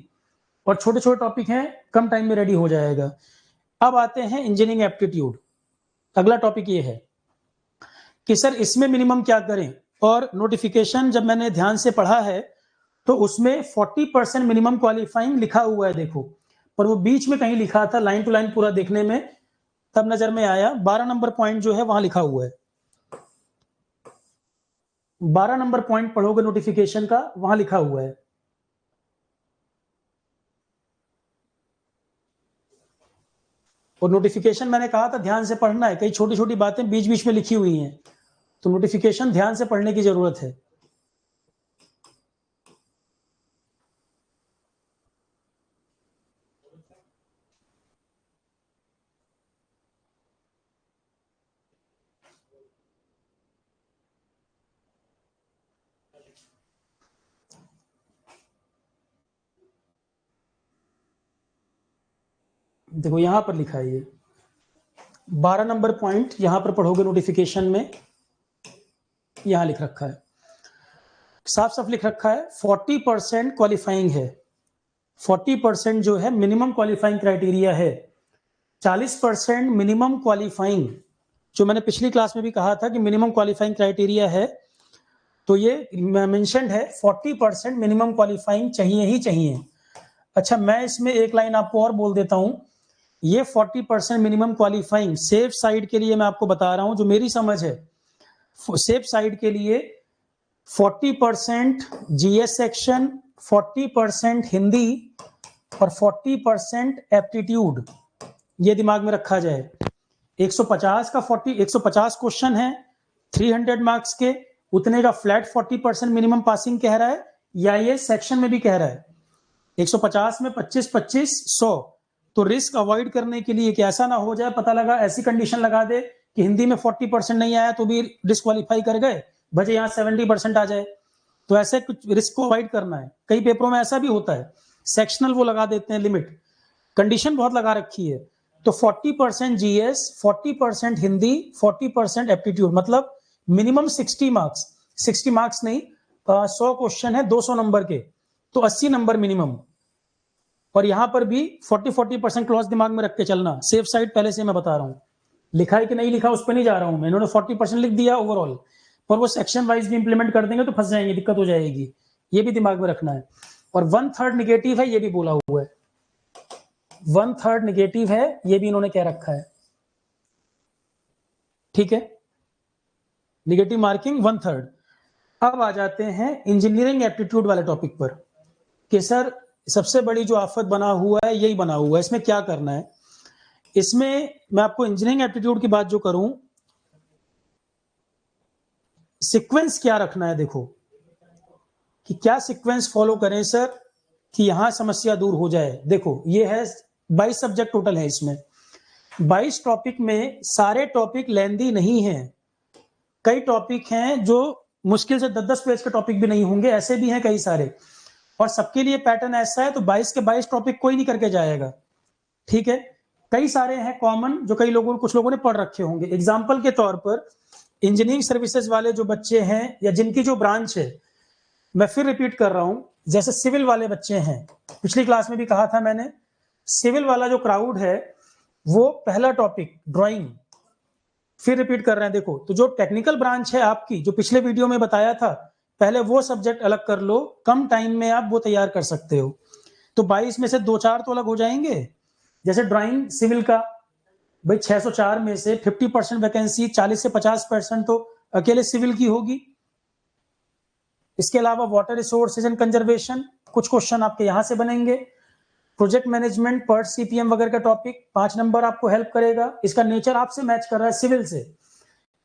और छोटे छोटे टॉपिक हैं, कम टाइम में रेडी हो जाएगा। अब आते हैं इंजीनियरिंग एप्टीट्यूड। अगला टॉपिक ये है कि सर इसमें मिनिमम क्या करें, और नोटिफिकेशन जब मैंने ध्यान से पढ़ा है तो उसमें 40% मिनिमम क्वालिफाइंग लिखा हुआ है, देखो, पर वो बीच में कहीं लिखा था, लाइन टू लाइन पूरा देखने में तब नजर में आया 12 नंबर पॉइंट जो है वहां लिखा हुआ है, 12 नंबर पॉइंट पढ़ोगे नोटिफिकेशन का, वहां लिखा हुआ है। और नोटिफिकेशन मैंने कहा था ध्यान से पढ़ना है, कई छोटी छोटी बातें बीच बीच में लिखी हुई हैं, तो नोटिफिकेशन ध्यान से पढ़ने की जरूरत है। देखो यहां पर लिखा है, ये 12 नंबर पॉइंट यहां पर पढ़ोगे नोटिफिकेशन में, यहां लिख रखा है, साफ साफ लिख रखा है 40% क्वालिफाइंग है, 40% जो है मिनिमम क्वालिफाइंग क्राइटेरिया है, 40% मिनिमम क्वालिफाइंग, जो मैंने पिछली क्लास में भी कहा था कि मिनिमम क्वालिफाइंग क्राइटेरिया है, तो ये मेंशन्ड है 40% मिनिमम क्वालिफाइंग चाहिए ही चाहिए। अच्छा, मैं इसमें एक लाइन आपको और बोल देता हूं, ये 40% मिनिमम क्वालिफाइंग सेफ साइड के लिए मैं आपको बता रहा हूं, जो मेरी समझ है, सेफ साइड के लिए 40% जीएस सेक्शन, 40% हिंदी और 40% एप्टीट्यूड, ये दिमाग में रखा जाए। 150 का 150 क्वेश्चन है 300 मार्क्स के, उतने का फ्लैट 40% मिनिमम पासिंग कह रहा है, या ये सेक्शन में भी कह रहा है 150 में 25-25 100, तो रिस्क अवॉइड करने के लिए कि ऐसा ना हो जाए, पता लगा ऐसी कंडीशन लगा दे कि हिंदी में 40% नहीं आया तो भी डिस्क्वालीफाई कर गए, भले यहाँ 70% आ जाए, तो ऐसे कुछ रिस्क को अवॉइड करना है। कई पेपरों में ऐसा भी होता है, सेक्शनल वो लगा देते हैं लिमिट, कंडीशन बहुत लगा रखी है। तो 40% जीएस, 40% हिंदी, 40% एप्टीट्यूड, मतलब मिनिमम 60 मार्क्स, 60 मार्क्स नहीं, 100 क्वेश्चन है 200 नंबर के, तो 80 नंबर मिनिमम। और यहां पर भी 40% क्लॉज दिमाग में रख के चलना, सेफ साइड पहले से मैं बता रहा हूं, लिखा है कि नहीं लिखा उस पर नहीं जा रहा हूं मैं, इन्होंने 40% लिख दिया ओवरऑल, पर वो सेक्शन वाइज भी इंप्लीमेंट कर देंगे तो फंस जाएंगे, दिक्कत हो जाएगी, ये भी दिमाग में रखना है। और 1/3 निगेटिव है, ये भी बोला हुआ है, 1/3 निगेटिव है, ये भी इन्होंने कह रखा है, ठीक है, निगेटिव मार्किंग 1/3। अब आ जाते हैं इंजीनियरिंग एप्टीट्यूड वाले टॉपिक पर, कि सर सबसे बड़ी जो आफत बना हुआ है यही बना हुआ है, इसमें क्या करना है। इसमें मैं आपको इंजीनियरिंग एप्टीट्यूड की बात जो करूं, सीक्वेंस क्या रखना है, देखो कि क्या सीक्वेंस फॉलो करें सर कि यहां समस्या दूर हो जाए। देखो ये है 22 सब्जेक्ट टोटल है, इसमें 22 टॉपिक में सारे टॉपिक लेंदी नहीं है, कई टॉपिक हैं जो मुश्किल से 10-10 पेज के टॉपिक भी नहीं होंगे, ऐसे भी हैं कई सारे, और सबके लिए पैटर्न ऐसा है, तो 22 के 22 टॉपिक कोई नहीं करके जाएगा, ठीक है। कई सारे हैं कॉमन जो कई लोगों, कुछ लोगों ने पढ़ रखे होंगे। एग्जाम्पल के तौर पर इंजीनियरिंग सर्विसेज वाले जो बच्चे हैं या जिनकी जो ब्रांच है, मैं फिर रिपीट कर रहा हूं, जैसे सिविल वाले बच्चे हैं, पिछली क्लास में भी कहा था मैंने, सिविल वाला जो क्राउड है वो पहला टॉपिक ड्राइंग, फिर रिपीट कर रहे हैं, देखो तो जो टेक्निकल ब्रांच है आपकी, जो पिछले वीडियो में बताया था, पहले वो सब्जेक्ट अलग कर लो, कम टाइम में आप वो तैयार कर सकते हो, तो 22 में से 2-4 तो अलग हो जाएंगे। जैसे ड्राइंग सिविल का, भाई 604 में से 50% वैकेंसी, 40 से 50% तो अकेले सिविल की होगी। इसके अलावा वाटर रिसोर्सेज एंड कंजर्वेशन, कुछ क्वेश्चन आपके यहां से बनेंगे। प्रोजेक्ट मैनेजमेंट, पर्ट सीपीएम वगैरह का टॉपिक 5 नंबर आपको हेल्प करेगा, इसका नेचर आपसे मैच कर रहा है सिविल से।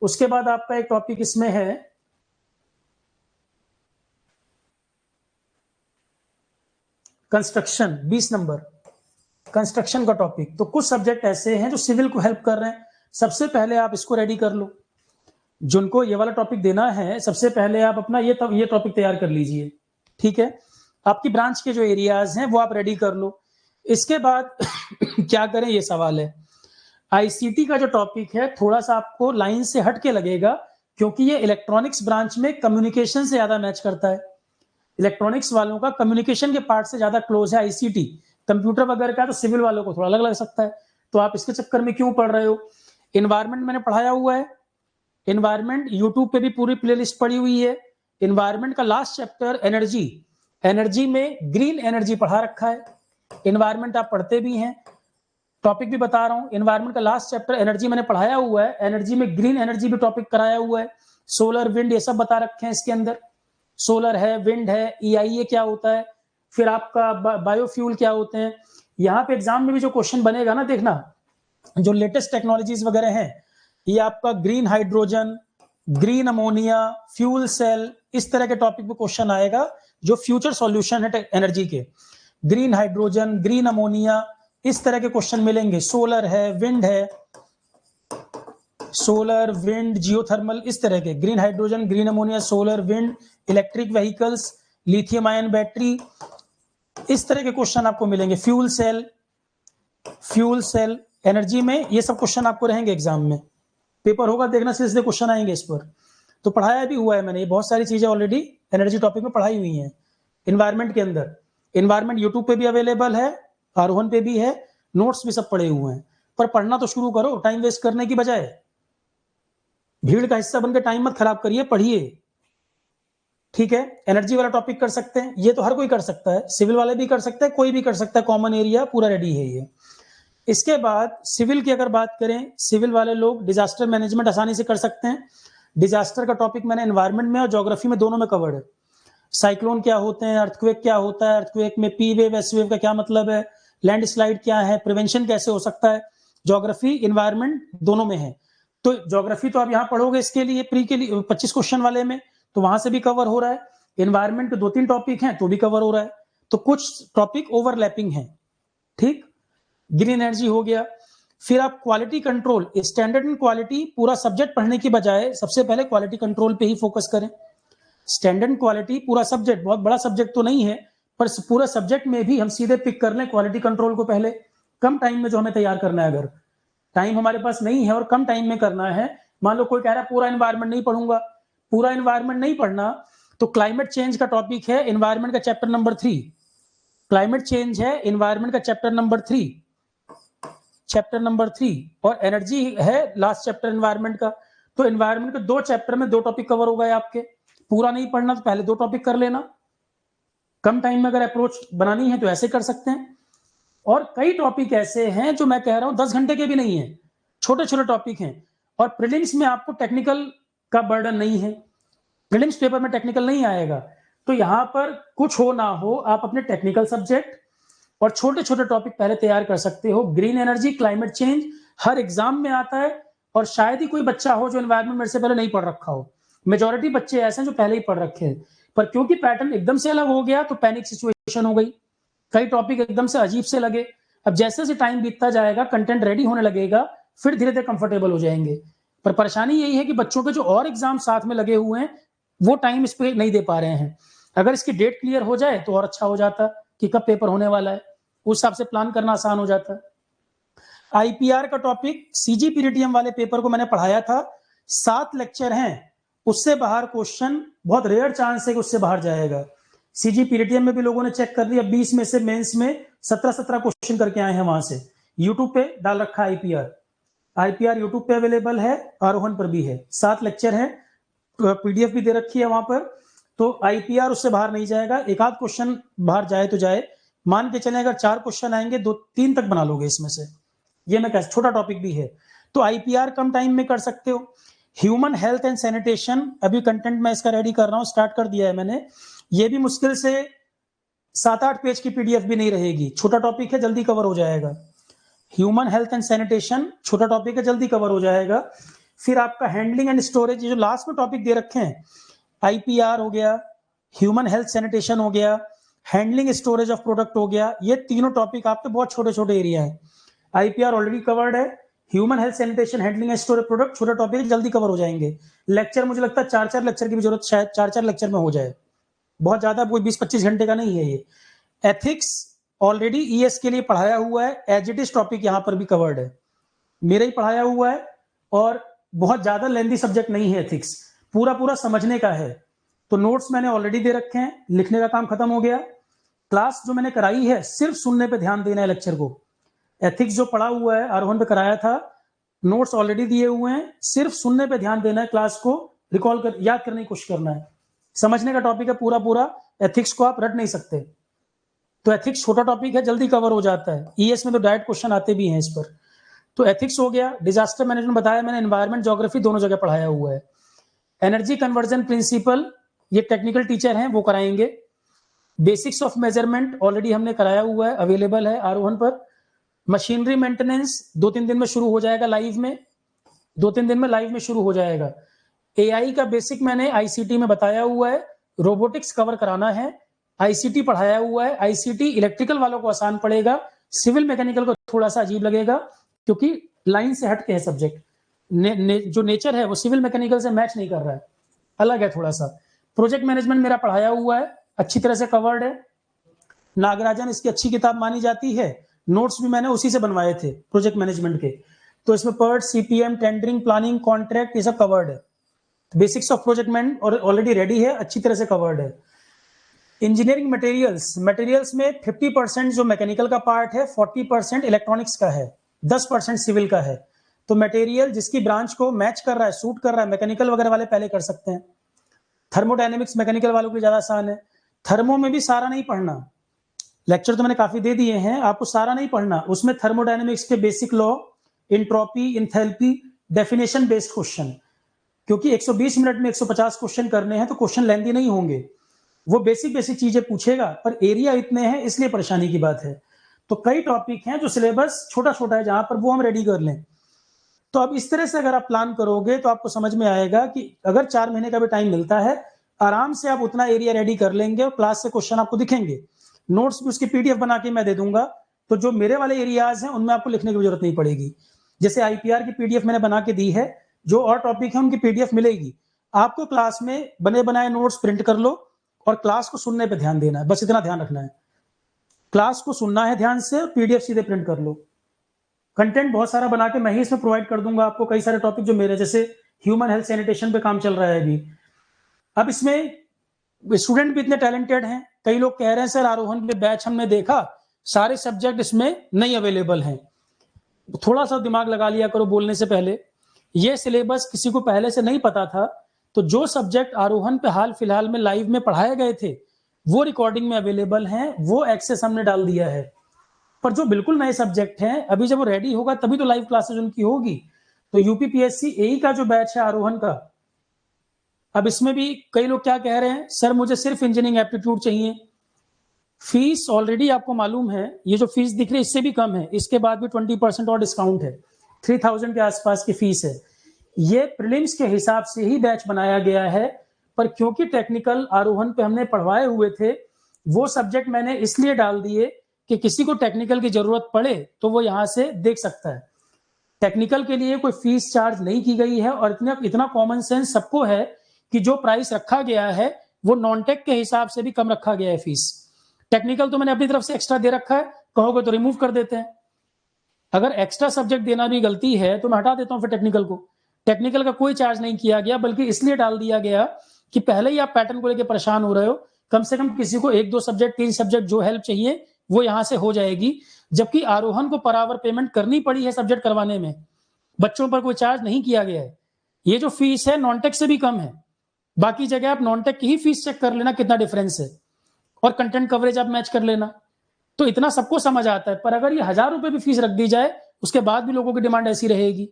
उसके बाद आपका एक टॉपिक इसमें है कंस्ट्रक्शन, 20 नंबर कंस्ट्रक्शन का टॉपिक। तो कुछ सब्जेक्ट ऐसे हैं जो सिविल को हेल्प कर रहे हैं, सबसे पहले आप इसको रेडी कर लो, जिनको ये वाला टॉपिक देना है सबसे पहले आप अपना ये टॉपिक तैयार कर लीजिए, ठीक है। आपकी ब्रांच के जो एरियाज हैं वो आप रेडी कर लो। इसके बाद क्या करें ये सवाल है। आईसीटी का जो टॉपिक है थोड़ा सा आपको लाइन से हट के लगेगा, क्योंकि ये इलेक्ट्रॉनिक्स ब्रांच में कम्युनिकेशन से ज्यादा मैच करता है, इलेक्ट्रॉनिक्स वालों का कम्युनिकेशन के पार्ट से ज्यादा क्लोज है आईसीटी, कंप्यूटर वगैरह का तो सिविल वालों को थोड़ा अलग लग सकता है, तो आप इसके चक्कर में क्यों पढ़ रहे हो। इन्वायरमेंट मैंने पढ़ाया हुआ है, इन्वायरमेंट यूट्यूब पे भी पूरी प्लेलिस्ट पड़ी हुई है। इन्वायरमेंट का लास्ट चैप्टर एनर्जी, एनर्जी में ग्रीन एनर्जी पढ़ा रखा है, इन्वायरमेंट आप पढ़ते भी हैं। टॉपिक भी बता रहा हूँ, एनवायरमेंट का लास्ट चैप्टर एनर्जी मैंने पढ़ाया हुआ है, एनर्जी में ग्रीन एनर्जी भी टॉपिक कराया हुआ है, सोलर विंड ये सब बता रखे हैं इसके अंदर, सोलर है, विंड है, EIA क्या होता है, फिर आपका बायोफ्यूल क्या होते हैं। यहाँ पे एग्जाम में भी जो क्वेश्चन बनेगा ना, देखना जो लेटेस्ट टेक्नोलॉजीज वगैरह हैं, ये आपका green hydrogen, green ammonia, fuel cell, इस तरह के टॉपिक पे क्वेश्चन आएगा जो फ्यूचर सॉल्यूशन है एनर्जी के। ग्रीन हाइड्रोजन, ग्रीन अमोनिया, इस तरह के क्वेश्चन मिलेंगे। सोलर है, विंड है, सोलर, विंड, जियोथर्मल, इस तरह के, green hydrogen, green ammonia, solar, wind, electric vehicles, lithium ion battery, इस तरह के क्वेश्चन आपको मिलेंगे। फ्यूल सेल एनर्जी में ये सब क्वेश्चन आपको रहेंगे एग्जाम में, पेपर होगा देखना, सीधे क्वेश्चन आएंगे इस पर। तो पढ़ाया भी हुआ है मैंने, ये बहुत सारी चीजें ऑलरेडी एनर्जी टॉपिक में पढ़ाई हुई हैं। एनवायरमेंट के अंदर, एनवायरमेंट यूट्यूब पे भी अवेलेबल है, आरोहन पे भी है, नोट्स भी सब पड़े हुए हैं। पर पढ़ना तो शुरू करो, टाइम वेस्ट करने की बजाय। भीड़ का हिस्सा बनकर टाइम मत खराब करिए, पढ़िए, ठीक है। एनर्जी वाला टॉपिक कर सकते हैं, ये तो हर कोई कर सकता है, सिविल वाले भी कर सकते हैं, कोई भी कर सकता है, कॉमन एरिया पूरा रेडी है ये। इसके बाद सिविल की अगर बात करें, सिविल वाले लोग डिजास्टर मैनेजमेंट आसानी से कर सकते हैं। डिजास्टर का टॉपिक मैंने एनवायरमेंट में और ज्योग्राफी में दोनों में कवर्ड है। साइक्लोन क्या होते हैं, अर्थक्वेक क्या होता है, अर्थक्वेक में पी वेव, एस वेव का क्या मतलब है, लैंडस्लाइड क्या है, प्रिवेंशन कैसे हो सकता है, ज्योग्राफी एनवायरमेंट दोनों में है। तो ज्योग्राफी तो आप यहाँ पढ़ोगे इसके लिए प्री के लिए 25 क्वेश्चन वाले में, तो वहां से भी कवर हो रहा है। एनवायरमेंट के 2-3 टॉपिक हैं तो भी कवर हो रहा है, तो कुछ टॉपिक ओवरलैपिंग है, ठीक। ग्रीन एनर्जी हो गया। फिर आप quality control, standard and quality, पूरा सब्जेक्ट पढ़ने की बजाय सबसे पहले क्वालिटी कंट्रोल पे ही फोकस करें। स्टैंडर्ड एंड क्वालिटी पूरा सब्जेक्ट, बहुत बड़ा सब्जेक्ट तो नहीं है, पर पूरा सब्जेक्ट में भी हम सीधे पिक कर लें क्वालिटी कंट्रोल को पहले, कम टाइम में जो हमें तैयार करना है। अगर टाइम हमारे पास नहीं है और कम टाइम में करना है, मान लो कोई कह रहा है पूरा एनवायरमेंट नहीं पढ़ूंगा, पूरा एनवायरमेंट नहीं पढ़ना, तो क्लाइमेट चेंज का टॉपिक है एनवायरमेंट का चैप्टर नंबर 3, क्लाइमेट चेंज है एनवायरमेंट का चैप्टर नंबर 3, और एनर्जी है लास्ट चैप्टर एनवायरमेंट का। तो एनवायरमेंट के 2 चैप्टर में 2 टॉपिक कवर हो गए आपके। पूरा नहीं पढ़ना तो पहले 2 टॉपिक कर लेना, कम टाइम में अगर अप्रोच बनानी है तो ऐसे कर सकते हैं। और कई टॉपिक ऐसे हैं जो मैं कह रहा हूं 10 घंटे के भी नहीं है, छोटे छोटे टॉपिक हैं। और प्रीलिम्स में आपको टेक्निकल का बर्डन नहीं है, प्रीलिम्स पेपर में टेक्निकल नहीं आएगा। तो यहां पर कुछ हो ना हो, आप अपने टेक्निकल सब्जेक्ट और छोटे छोटे टॉपिक पहले तैयार कर सकते हो। ग्रीन एनर्जी, क्लाइमेट चेंज हर एग्जाम में आता है, और शायद ही कोई बच्चा हो जो एनवायरमेंट मेरे से पहले नहीं पढ़ रखा हो। मेजॉरिटी बच्चे ऐसे हैं जो पहले ही पढ़ रखे हैं, पर क्योंकि पैटर्न एकदम से अलग हो गया तो पैनिक सिचुएशन हो गई, कई टॉपिक एकदम से अजीब से लगे। अब जैसे जैसे टाइम बीतता जाएगा, कंटेंट रेडी होने लगेगा, फिर धीरे धीरे कंफर्टेबल हो जाएंगे। पर परेशानी यही है कि बच्चों के जो और एग्जाम साथ में लगे हुए हैं, वो टाइम इस पे नहीं दे पा रहे हैं। अगर इसकी डेट क्लियर हो जाए तो और अच्छा हो जाता कि कब पेपर होने वाला है, उस हिसाब से प्लान करना आसान हो जाता है। IPR का टॉपिक CGPRTM वाले पेपर को मैंने पढ़ाया था, 7 लेक्चर हैं, उससे बाहर क्वेश्चन बहुत रेयर चांस है कि उससे बाहर जाएगा। CGPRTM में भी लोगों ने चेक कर लिया, 20 में से मेंस में 17 क्वेश्चन करके आए हैं वहां से। यूट्यूब पे डाल रखा है IPR यूट्यूब पे अवेलेबल है, आरोहन पर भी है, 7 लेक्चर है, PDF भी दे रखी है वहां पर। तो IPR उससे बाहर नहीं जाएगा, एक आध क्वेश्चन बाहर जाए तो जाए, मान के चले अगर 4 क्वेश्चन आएंगे 2-3 तक बना लोगे इसमें से, ये मैं कैसे, छोटा टॉपिक भी है। तो IPR कम टाइम में कर सकते हो। ह्यूमन हेल्थ एंड सैनिटेशन, अभी कंटेंट मैं इसका रेडी कर रहा हूं, स्टार्ट कर दिया है मैंने। ये भी मुश्किल से 7-8 पेज की PDF भी नहीं रहेगी, छोटा टॉपिक है, जल्दी कवर हो जाएगा। ह्यूमन हेल्थ एंड सैनिटेशन छोटा टॉपिक है, जल्दी कवर हो जाएगा। फिर आपका हैंडलिंग एंड स्टोरेज, जो लास्ट में टॉपिक दे रखे हैं, IPR हो गया, ह्यूमन हेल्थ सैनिटेशन हो गया, हैंडलिंग स्टोरेज ऑफ प्रोडक्ट हो गया, ये तीनों टॉपिक आपके बहुत छोटे छोटे एरिया है। IPR ऑलरेडी कवर्ड है, human health sanitation, handling and storage product छोटे टॉपिक जल्दी कवर हो जाएंगे। लेक्चर मुझे लगता है 4-4 लेक्चर की भी जरूरत, शायद 4-4 लेक्चर में हो जाए, बहुत ज्यादा कोई 20-25 घंटे का नहीं है ये। एथिक्स ऑलरेडी ES के लिए पढ़ाया हुआ है, एज इट इज टॉपिक यहाँ पर भी कवर्ड है, मेरा ही पढ़ाया हुआ है, और बहुत ज्यादा लेंथी सब्जेक्ट नहीं है एथिक्स, पूरा पूरा समझने का है। तो नोट्स मैंने ऑलरेडी दे रखे हैं, लिखने का काम खत्म हो गया। क्लास जो मैंने कराई है सिर्फ सुनने पे ध्यान देना है लेक्चर को। एथिक्स जो पढ़ा हुआ है आरोहन पे कराया था, नोट्स ऑलरेडी दिए हुए हैं, सिर्फ सुनने पे ध्यान देना है, क्लास को रिकॉल कर, याद करने की कोशिश करना है। समझने का टॉपिक है पूरा पूरा, एथिक्स को आप रट नहीं सकते। तो एथिक्स छोटा टॉपिक है, जल्दी कवर हो जाता है। ईएस में तो डायरेक्ट क्वेश्चन आते भी हैं इस पर। तो एथिक्स हो गया। डिजास्टर मैनेजमेंट बताया मैंने, एनवायरमेंट ज्योग्राफी दोनों जगह पढ़ाया हुआ है। एनर्जी कन्वर्जन प्रिंसिपल ये टेक्निकल टीचर हैं वो कराएंगे। बेसिक्स ऑफ मेजरमेंट ऑलरेडी हमने कराया हुआ है, अवेलेबल है आरोहन पर। मशीनरी मेंटेनेंस 2-3 दिन में शुरू हो जाएगा लाइव में, 2-3 दिन में लाइव में शुरू हो जाएगा। एआई का बेसिक मैंने आईसीटी में बताया हुआ है। रोबोटिक्स कवर कराना है, आईसीटी पढ़ाया हुआ है। आईसीटी इलेक्ट्रिकल वालों को आसान पड़ेगा, सिविल मैकेनिकल को थोड़ा सा अजीब लगेगा क्योंकि लाइन से हट के है सब्जेक्ट। जो नेचर है वो सिविल मैकेनिकल से मैच नहीं कर रहा है, अलग है थोड़ा सा। प्रोजेक्ट मैनेजमेंट मेरा पढ़ाया हुआ है, अच्छी तरह से कवर्ड है। नागराजन इसकी अच्छी किताब मानी जाती है, नोट्स भी मैंने उसी से बनवाए थे प्रोजेक्ट मैनेजमेंट के। तो इसमें PERT, CPM, tendering, planning, contract, ये सब कवर्ड है। बेसिक्स ऑफ प्रोजेक्ट मैनेजमेंट और ऑलरेडी रेडी है, अच्छी तरह से कवर्ड है। इंजीनियरिंग मटेरियल्स में 50% जो मैकेनिकल का पार्ट है, 40% इलेक्ट्रॉनिक्स का है, 10% सिविल का है। तो मटेरियल जिसकी ब्रांच को मैच कर रहा है, सूट कर रहा है, मैकेनिकल वगैरह वाले पहले कर सकते हैं। थर्मोडायनेमिक्स मैकेनिकल वालों के लिए ज्यादा आसान है। थर्मो में भी सारा नहीं पढ़ना, लेक्चर तो मैंने काफी दे दिए हैं, आपको सारा नहीं पढ़ना। उसमें थर्मोडायनेमिक्स के basic law, entropy, enthalpy, definition based question, क्योंकि 120 मिनट में 150 क्वेश्चन करने हैं तो क्वेश्चन लेंथी नहीं होंगे। वो बेसिक चीजें पूछेगा, पर एरिया इतने हैं इसलिए परेशानी की बात है। तो कई टॉपिक हैं जो सिलेबस छोटा छोटा है, जहां पर वो हम रेडी कर लें। तो अब इस तरह से अगर आप प्लान करोगे तो आपको समझ में आएगा कि अगर 4 महीने का भी टाइम मिलता है, आराम से आप उतना एरिया रेडी कर लेंगे और क्लास से क्वेश्चन आपको दिखेंगे। नोट्स भी उसकी पीडीएफ बना के मैं दे दूंगा, तो जो मेरे वाले एरियाज हैं उनमें आपको लिखने की जरूरत नहीं पड़ेगी। जैसे आईपीआर की पीडीएफ मैंने बना के दी है, जो और टॉपिक है उनकी पीडीएफ मिलेगी आपको। क्लास में बने बनाए नोट्स प्रिंट कर लो और क्लास को सुनने पे ध्यान देना है, बस इतना ध्यान रखना है। क्लास को सुनना है ध्यान से, पीडीएफ सीधे प्रिंट कर लो। कंटेंट बहुत सारा बना के मैं ही इसमें प्रोवाइड कर दूंगा आपको, कई सारे टॉपिक जो मेरे, जैसे ह्यूमन हेल्थ सैनिटेशन पे काम चल रहा है अभी। अब इसमें स्टूडेंट भी इतने टैलेंटेड हैं, कई लोग कह रहे हैं सर आरोहन पे बैच हमने देखा, सारे सब्जेक्ट इसमें नहीं अवेलेबल हैं। थोड़ा सा दिमाग लगा लिया करो बोलने से पहले। ये सिलेबस किसी को पहले से नहीं पता था, तो जो सब्जेक्ट आरोहन पे हाल फिलहाल में लाइव में पढ़ाए गए थे वो रिकॉर्डिंग में अवेलेबल हैं, वो एक्सेस हमने डाल दिया है। पर जो बिल्कुल नए सब्जेक्ट हैं, अभी जब वो रेडी होगा तभी तो लाइव क्लासेस उनकी होगी। तो यूपीपीएससी एई का जो बैच है आरोहन का, अब इसमें भी कई लोग क्या कह रहे हैं, सर मुझे सिर्फ इंजीनियरिंग एप्टीट्यूड चाहिए। फीस ऑलरेडी आपको मालूम है, ये जो फीस दिख रही है इससे भी कम है, इसके बाद भी 20% और डिस्काउंट है, 3000 के आसपास की फीस है। ये प्रीलिम्स के हिसाब से ही बैच बनाया गया है, पर क्योंकि टेक्निकल आरोहन पे हमने पढ़वाए हुए थे, वो सब्जेक्ट मैंने इसलिए डाल दिए कि किसी को टेक्निकल की जरूरत पड़े तो वो यहाँ से देख सकता है। टेक्निकल के लिए कोई फीस चार्ज नहीं की गई है, और इतना कॉमन सेंस सबको है कि जो प्राइस रखा गया है वो नॉन टेक के हिसाब से भी कम रखा गया है फीस। टेक्निकल तो मैंने अपनी तरफ से एक्स्ट्रा दे रखा है, कहोगे तो रिमूव कर देते हैं। अगर एक्स्ट्रा सब्जेक्ट देना भी गलती है तो मैं हटा देता हूं फिर टेक्निकल को। टेक्निकल का कोई चार्ज नहीं किया गया, बल्कि इसलिए डाल दिया गया कि पहले ही आप पैटर्न को लेकर परेशान हो रहे हो, कम से कम किसी को 1-2 सब्जेक्ट 3 सब्जेक्ट जो हेल्प चाहिए वो यहां से हो जाएगी। जबकि आरोहन को पर आवर पेमेंट करनी पड़ी है सब्जेक्ट करवाने में, बच्चों पर कोई चार्ज नहीं किया गया है। ये जो फीस है नॉन टेक से भी कम है। बाकी जगह आप नॉन टेक की ही फीस चेक कर लेना कितना डिफरेंस है, और कंटेंट कवरेज आप मैच कर लेना, तो इतना सबको समझ आता है। पर अगर ये 1000 रुपए भी फीस रख दी जाए, उसके बाद भी लोगों की डिमांड ऐसी रहेगी।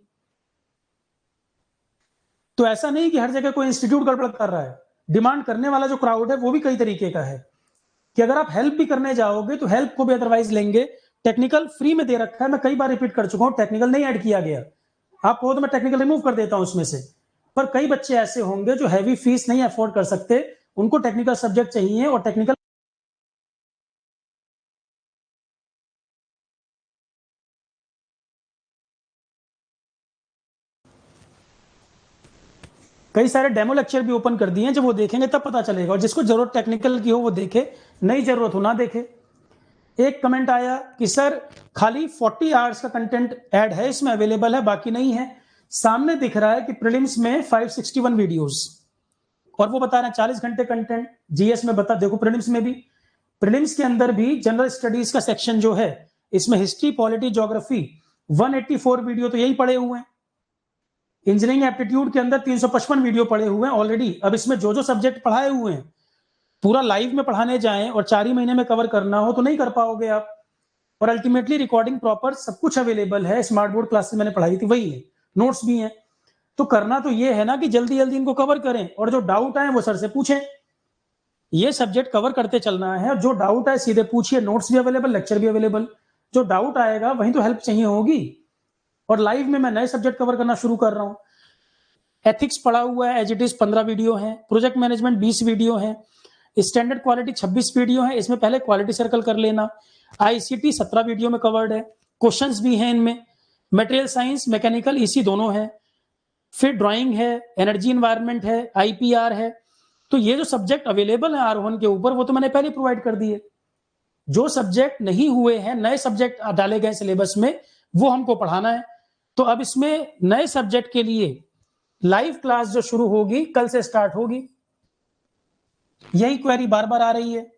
तो ऐसा नहीं कि हर जगह कोई इंस्टीट्यूट गड़बड़ कर रहा है, डिमांड करने वाला जो क्राउड है वो भी कई तरीके का है, कि अगर आप हेल्प भी करने जाओगे तो हेल्प को भी अदरवाइज लेंगे। टेक्निकल फ्री में दे रखा है, मैं कई बार रिपीट कर चुका हूं, टेक्निकल नहीं ऐड किया गया। आप कहो तो मैं टेक्निकल रिमूव कर देता हूं उसमें से, पर कई बच्चे ऐसे होंगे जो हैवी फीस नहीं अफोर्ड कर सकते, उनको टेक्निकल सब्जेक्ट चाहिए, और टेक्निकल कई सारे डेमो लेक्चर भी ओपन कर दिए हैं, जब वो देखेंगे तब पता चलेगा। और जिसको जरूरत टेक्निकल की हो वो देखे, नहीं जरूरत हो ना देखे। एक कमेंट आया कि सर खाली 40 आवर्स का कंटेंट ऐड है इसमें अवेलेबल है, बाकी नहीं है। सामने दिख रहा है कि प्रीलिम्स में 561 वीडियोस, और वो बता रहे हैं 40 घंटे कंटेंट। जीएस में बता देखो, प्रीलिम्स में भी, प्रीलिम्स के अंदर भी जनरल स्टडीज का सेक्शन जो है, इसमें हिस्ट्री, पॉलिटी, ज्योग्राफी 184 वीडियो तो यही पड़े हुए हैं। इंजीनियरिंग एप्टीट्यूड के अंदर 355 वीडियो पड़े हुए हैं ऑलरेडी। अब इसमें जो जो सब्जेक्ट पढ़ाए हुए हैं पूरा लाइव में पढ़ाने जाएं और 4 ही महीने में कवर करना हो तो नहीं कर पाओगे आप। और अल्टीमेटली रिकॉर्डिंग प्रॉपर सब कुछ अवेलेबल है, स्मार्ट बोर्ड क्लासेस मैंने पढ़ाई थी वही है, नोट्स भी हैं। तो करना तो ये है ना कि जल्दी जल्दी इनको कवर करें और जो डाउट आए वो सर से पूछें। ये सब्जेक्ट कवर करते चलना है, जो डाउट आए सीधे पूछिए, नोट्स भी अवेलेबल, लेक्चर भी अवेलेबल। जो डाउट आएगा वहीं तो हेल्प चाहिए होगी। और लाइव में मैं नए सब्जेक्ट कवर करना शुरू कर रहा हूँ। एथिक्स पढ़ा हुआ है एज इट इज 15 वीडियो है, प्रोजेक्ट मैनेजमेंट 20 वीडियो है, स्टैंडर्ड क्वालिटी 26 वीडियो है, इसमें पहले क्वालिटी सर्कल कर लेना। आईसीटी 17 वीडियो में कवर्ड है, क्वेश्चंस भी हैं इनमें। मटेरियल साइंस, मैकेनिकल इसी दोनों है। फिर ड्राइंग है, एनर्जी एनवायरनमेंट है, आईपीआर है। तो ये जो सब्जेक्ट अवेलेबल है R1 के ऊपर वो तो मैंने पहले प्रोवाइड कर दिए। जो सब्जेक्ट नहीं हुए हैं, नए सब्जेक्ट डाले गए सिलेबस में, वो हमको पढ़ाना है। तो अब इसमें नए सब्जेक्ट के लिए लाइव क्लास जो शुरू होगी कल से स्टार्ट होगी। यही क्वेरी बार बार आ रही है,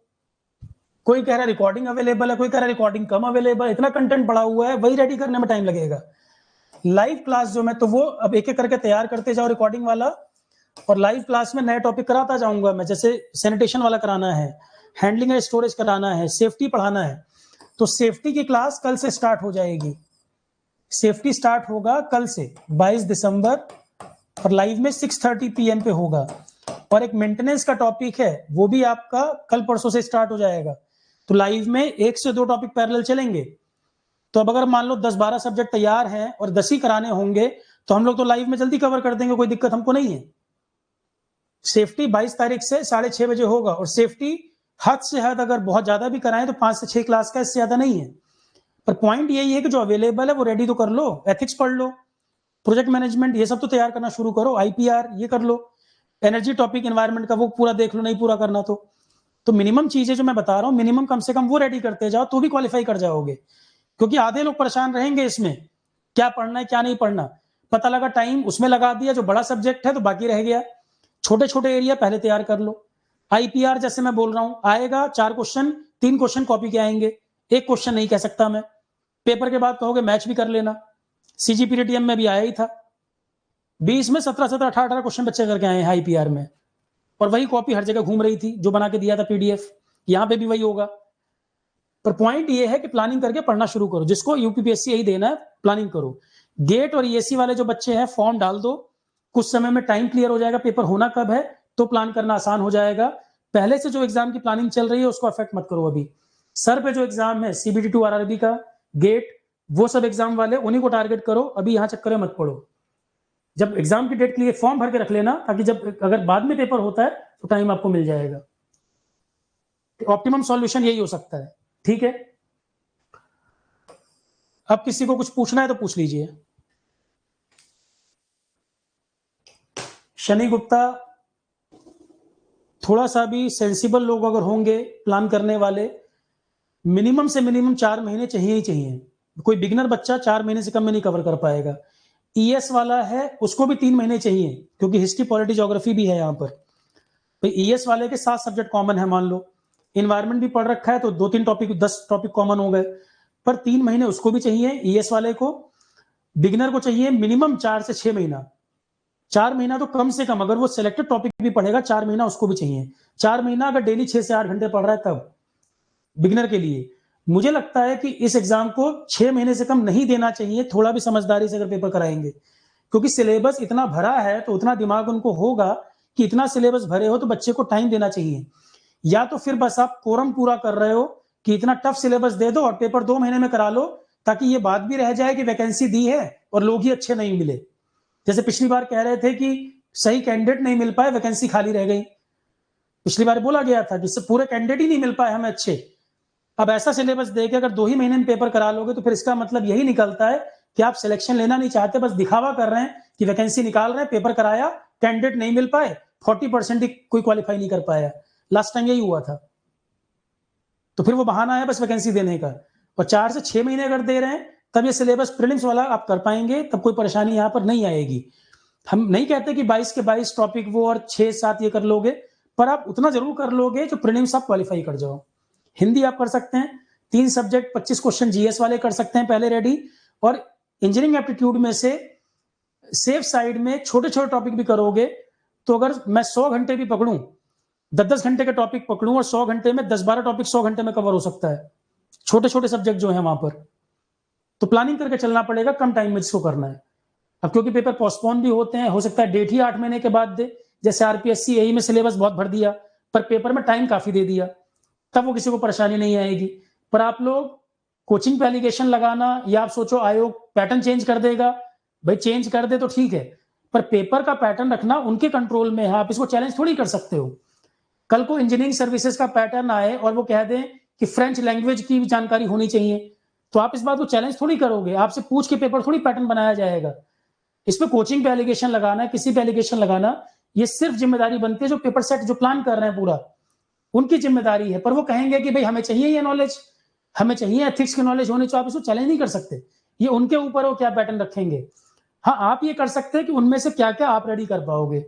कोई कह रहा है रिकॉर्डिंग अवेलेबल है, कोई कह रहा है रिकॉर्डिंग कम अवेलेबल है। इतना कंटेंट पड़ा हुआ है, वही रेडी करने में टाइम लगेगा। लाइव क्लास जो मैं तो वो अब एक एक करके तैयार करते जाओ रिकॉर्डिंग वाला, और लाइव क्लास में नए टॉपिक कराता जाऊंगा मैं। जैसे सैनिटेशन वाला कराना है, हैंडलिंग एंड स्टोरेज कराना है, सेफ्टी पढ़ाना है, तो सेफ्टी की क्लास कल से स्टार्ट हो जाएगी। सेफ्टी स्टार्ट होगा कल से 22 दिसंबर, और लाइव में 6:30 PM पे होगा। और एक मेंटेनेंस का टॉपिक है, वो भी आपका कल परसों से स्टार्ट हो जाएगा। तो लाइव में 1 से 2 टॉपिक पैरेलल चलेंगे। तो अब अगर मान लो 10-12 सब्जेक्ट तैयार हैं और 10 ही कराने होंगे तो हम लोग तो लाइव में जल्दी कवर कर देंगे, कोई दिक्कत हमको नहीं है। सेफ्टी 22 तारीख से 6:30 बजे होगा, और सेफ्टी हद से हद अगर बहुत ज्यादा भी कराएं तो 5 से 6 क्लास का, इससे ज्यादा नहीं है। पर पॉइंट यही है कि जो अवेलेबल है वो रेडी तो कर लो। एथिक्स पढ़ लो, प्रोजेक्ट मैनेजमेंट ये सब तो तैयार करना शुरू करो, आईपीआर ये कर लो, एनर्जी टॉपिक एनवायरमेंट का वो पूरा देख लो, नहीं पूरा करना तो मिनिमम चीजें जो मैं बता रहा हूँ, मिनिमम कम से कम वो रेडी करते जाओ तो भी क्वालिफाई कर जाओगे। क्योंकि आधे लोग परेशान रहेंगे इसमें, क्या पढ़ना है क्या नहीं पढ़ना। पता लगा टाइम उसमें लगा दिया, जो बड़ा सब्जेक्ट है तो बाकी रह गया। छोटे छोटे एरिया पहले तैयार कर लो। आईपीआर जैसे मैं बोल रहा हूं, आएगा 4 क्वेश्चन, 3 क्वेश्चन कॉपी के आएंगे, 1 क्वेश्चन नहीं कह सकता मैं। पेपर के बाद कहोगे मैच भी कर लेना, सीजीपीटीएम में भी आया ही था। 20 में 17-18 क्वेश्चन बच्चे करके आए हैं आईपीआर में, और वही कॉपी हर जगह घूम रही थी जो बना के दिया था पीडीएफ। यहां पे भी वही होगा। पर पॉइंट ये है कि प्लानिंग करके पढ़ना शुरू करो। जिसको यूपीपीएससी यही देना है, प्लानिंग करो। गेट और ईएससी वाले जो बच्चे हैं फॉर्म डाल दो, कुछ समय में टाइम क्लियर हो जाएगा, पेपर होना कब है तो प्लान करना आसान हो जाएगा। पहले से जो एग्जाम की प्लानिंग चल रही है उसको अफेक्ट मत करो। अभी सर पे जो एग्जाम है सीबीटी 2 आरआरबी का, गेट, वो सब एग्जाम वाले उन्हीं को टारगेट करो। अभी यहाँ चक्कर में मत पड़ो। जब एग्जाम की डेट के लिए फॉर्म भर के रख लेना, ताकि जब अगर बाद में पेपर होता है तो टाइम आपको मिल जाएगा। ऑप्टिमम सॉल्यूशन यही हो सकता है। ठीक है, अब किसी को कुछ पूछना है तो पूछ लीजिए। शनि गुप्ता, थोड़ा सा भी सेंसिबल लोग अगर होंगे प्लान करने वाले, मिनिमम से मिनिमम 4 महीने चाहिए ही चाहिए। कोई बिगिनर बच्चा 4 महीने से कम में नहीं कवर कर पाएगा। ईएस वाला है उसको भी 3 महीने चाहिए, क्योंकि हिस्ट्री पॉलिटी ज्योग्राफी भी है यहाँ पर। तो ईएस वाले के 7 सब्जेक्ट कॉमन है, मान लो इन्वायरमेंट भी पढ़ रखा है तो 2-3 टॉपिक, 10 टॉपिक कॉमन हो गए। पर 3 महीने उसको भी चाहिए ईएस वाले को। बिगिनर को चाहिए मिनिमम 4 से 6 महीना। 4 महीना तो कम से कम, अगर वो सिलेक्टेड टॉपिक भी पढ़ेगा 4 महीना उसको भी चाहिए। 4 महीना अगर डेली 6 से 8 घंटे पढ़ रहा है तब बिगिनर के लिए। मुझे लगता है कि इस एग्जाम को 6 महीने से कम नहीं देना चाहिए, थोड़ा भी समझदारी से अगर पेपर कराएंगे। क्योंकि सिलेबस इतना भरा है तो उतना दिमाग उनको होगा कि इतना सिलेबस भरे हो तो बच्चे को टाइम देना चाहिए। या तो फिर बस आप कोरम पूरा कर रहे हो कि इतना टफ सिलेबस दे दो और पेपर 2 महीने में करा लो, ताकि ये बात भी रह जाए कि वैकेंसी दी है और लोग ही अच्छे नहीं मिले। जैसे पिछली बार कह रहे थे कि सही कैंडिडेट नहीं मिल पाए, वैकेंसी खाली रह गई। पिछली बार बोला गया था कि पूरे कैंडिडेट ही नहीं मिल पाए हमें अच्छे। अब ऐसा सिलेबस देके अगर 2 ही महीने में पेपर करा लोगे तो फिर इसका मतलब यही निकलता है कि आप सिलेक्शन लेना नहीं चाहते, बस दिखावा कर रहे हैं कि वैकेंसी निकाल रहे हैं, पेपर कराया, कैंडिडेट नहीं मिल पाए, 40% ही कोई क्वालिफाई नहीं कर पाया। लास्ट टाइम यही हुआ था। तो फिर वो बहाना है बस वैकेंसी देने का। और 4 से 6 महीने अगर दे रहे हैं तब ये सिलेबस प्रीलिम्स वाला आप कर पाएंगे, तब कोई परेशानी यहाँ पर नहीं आएगी। हम नहीं कहते कि 22 के 22 टॉपिक वो और 6-7 ये कर लोगे, पर आप उतना जरूर कर लोगे जो प्रीलिम्स आप क्वालिफाई कर जाओ। हिंदी आप कर सकते हैं, 3 सब्जेक्ट 25 क्वेश्चन जीएस वाले कर सकते हैं पहले रेडी। और इंजीनियरिंग एप्टीट्यूड में से सेफ साइड में छोटे छोटे टॉपिक भी करोगे तो अगर मैं 100 घंटे भी पकड़ूं 10-10 घंटे का टॉपिक पकड़ूं और 100 घंटे में 10-12 टॉपिक 100 घंटे में कवर हो सकता है, छोटे छोटे सब्जेक्ट जो है वहां पर। तो प्लानिंग करके चलना पड़ेगा, कम टाइम में जिसको करना है। अब क्योंकि पेपर पोस्टपोन भी होते हैं, हो सकता है डेट ही 8 महीने के बाद दे, जैसे आरपीएससी एई में सिलेबस बहुत भर दिया पर पेपर में टाइम काफी दे दिया, तब वो किसी को परेशानी नहीं आएगी। पर आप लोग कोचिंग पे एलिगेशन लगाना, या आप सोचो आयोग पैटर्न चेंज कर देगा, भाई चेंज कर दे तो ठीक है, पर पेपर का पैटर्न रखना उनके कंट्रोल में है, आप इसको चैलेंज थोड़ी कर सकते हो। कल को इंजीनियरिंग सर्विसेज का पैटर्न आए और वो कह दें कि फ्रेंच लैंग्वेज की भी जानकारी होनी चाहिए, तो आप इस बात को चैलेंज थोड़ी करोगे, आपसे पूछ के पेपर थोड़ी पैटर्न बनाया जाएगा। इस पे कोचिंग पे एलिगेशन लगाना, किसी पे एलिगेशन लगाना, ये सिर्फ जिम्मेदारी बनती है जो पेपर सेट जो प्लान कर रहे हैं पूरा, उनकी जिम्मेदारी है। पर वो कहेंगे कि भाई हमें चाहिए ये नॉलेज, हमें चाहिए एथिक्स की नॉलेज होनी, तो आप इसको चैलेंज नहीं कर सकते, ये उनके ऊपर वो क्या पैटर्न रखेंगे। हाँ, आप ये कर सकते हैं कि उनमें से क्या क्या आप रेडी कर पाओगे।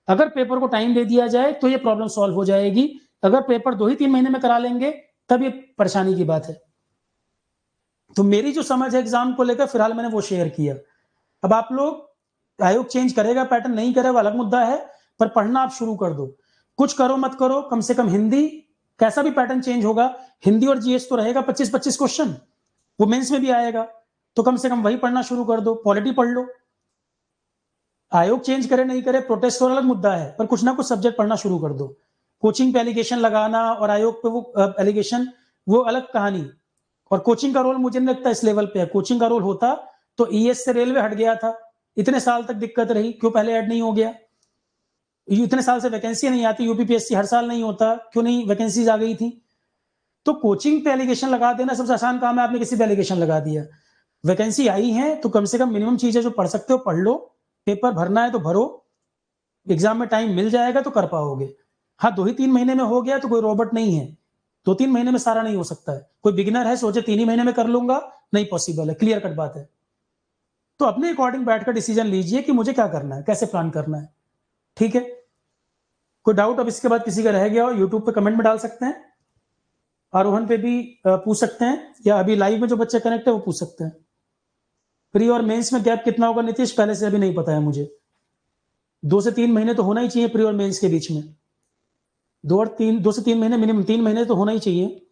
अगर पेपर को टाइम दे दिया जाए तो ये प्रॉब्लम सॉल्व हो जाएगी, अगर पेपर 2 ही 3 महीने में करा लेंगे तब ये परेशानी की बात है। तो मेरी जो समझ है एग्जाम को लेकर फिलहाल मैंने वो शेयर किया। अब आप लोग आयोग चेंज करेगा पैटर्न नहीं करेगा अलग मुद्दा है, पर पढ़ना आप शुरू कर दो। कुछ करो मत करो, कम से कम हिंदी, कैसा भी पैटर्न चेंज होगा, हिंदी और जीएस तो रहेगा 25-25 क्वेश्चन, वो मेंस में भी आएगा, तो कम से कम वही पढ़ना शुरू कर दो। पॉलिटी पढ़ लो, आयोग चेंज करे नहीं करे प्रोटेस्ट और अलग मुद्दा है, पर कुछ ना कुछ सब्जेक्ट पढ़ना शुरू कर दो। कोचिंग पे एलिगेशन लगाना और आयोग पे वो एलिगेशन, वो अलग कहानी। और कोचिंग का रोल मुझे नहीं लगता इस लेवल पे है, कोचिंग का रोल होता तो ईएस से रेलवे हट गया था, इतने साल तक दिक्कत रही, क्यों पहले ऐड नहीं हो गया। इतने साल से वैकेंसी नहीं आती, यूपीपीएससी हर साल नहीं होता, क्यों नहीं वैकेंसीज आ गई थी। तो कोचिंग पे एलिगेशन लगा देना सबसे आसान काम है, आपने किसी पे एलिगेशन लगा दिया, वैकेंसी आई है तो कम से कम मिनिमम चीजें जो पढ़ सकते हो पढ़ लो, पेपर भरना है तो भरो, एग्जाम में टाइम मिल जाएगा तो कर पाओगे। हाँ, 2 ही 3 महीने में हो गया तो कोई रोबोट नहीं है, 2-3 महीने में सारा नहीं हो सकता है। कोई बिगिनर है सोचे 3 ही महीने में कर लूंगा, नहीं पॉसिबल है, क्लियर कट बात है। तो अपने अकॉर्डिंग बैठकर डिसीजन लीजिए कि मुझे क्या करना है, कैसे प्लान करना है, ठीक है। कोई डाउट अब इसके बाद किसी का रह गया हो, यूट्यूब पे कमेंट में डाल सकते हैं, आरोहन पे भी पूछ सकते हैं, या अभी लाइव में जो बच्चे कनेक्ट है वो पूछ सकते हैं। प्री और मेंस में गैप कितना होगा नीतीश, पहले से अभी नहीं पता है मुझे, 2 से 3 महीने तो होना ही चाहिए प्री और मेंस के बीच में, 2 से 3 महीने मिनिमम, 3 महीने तो होना ही चाहिए।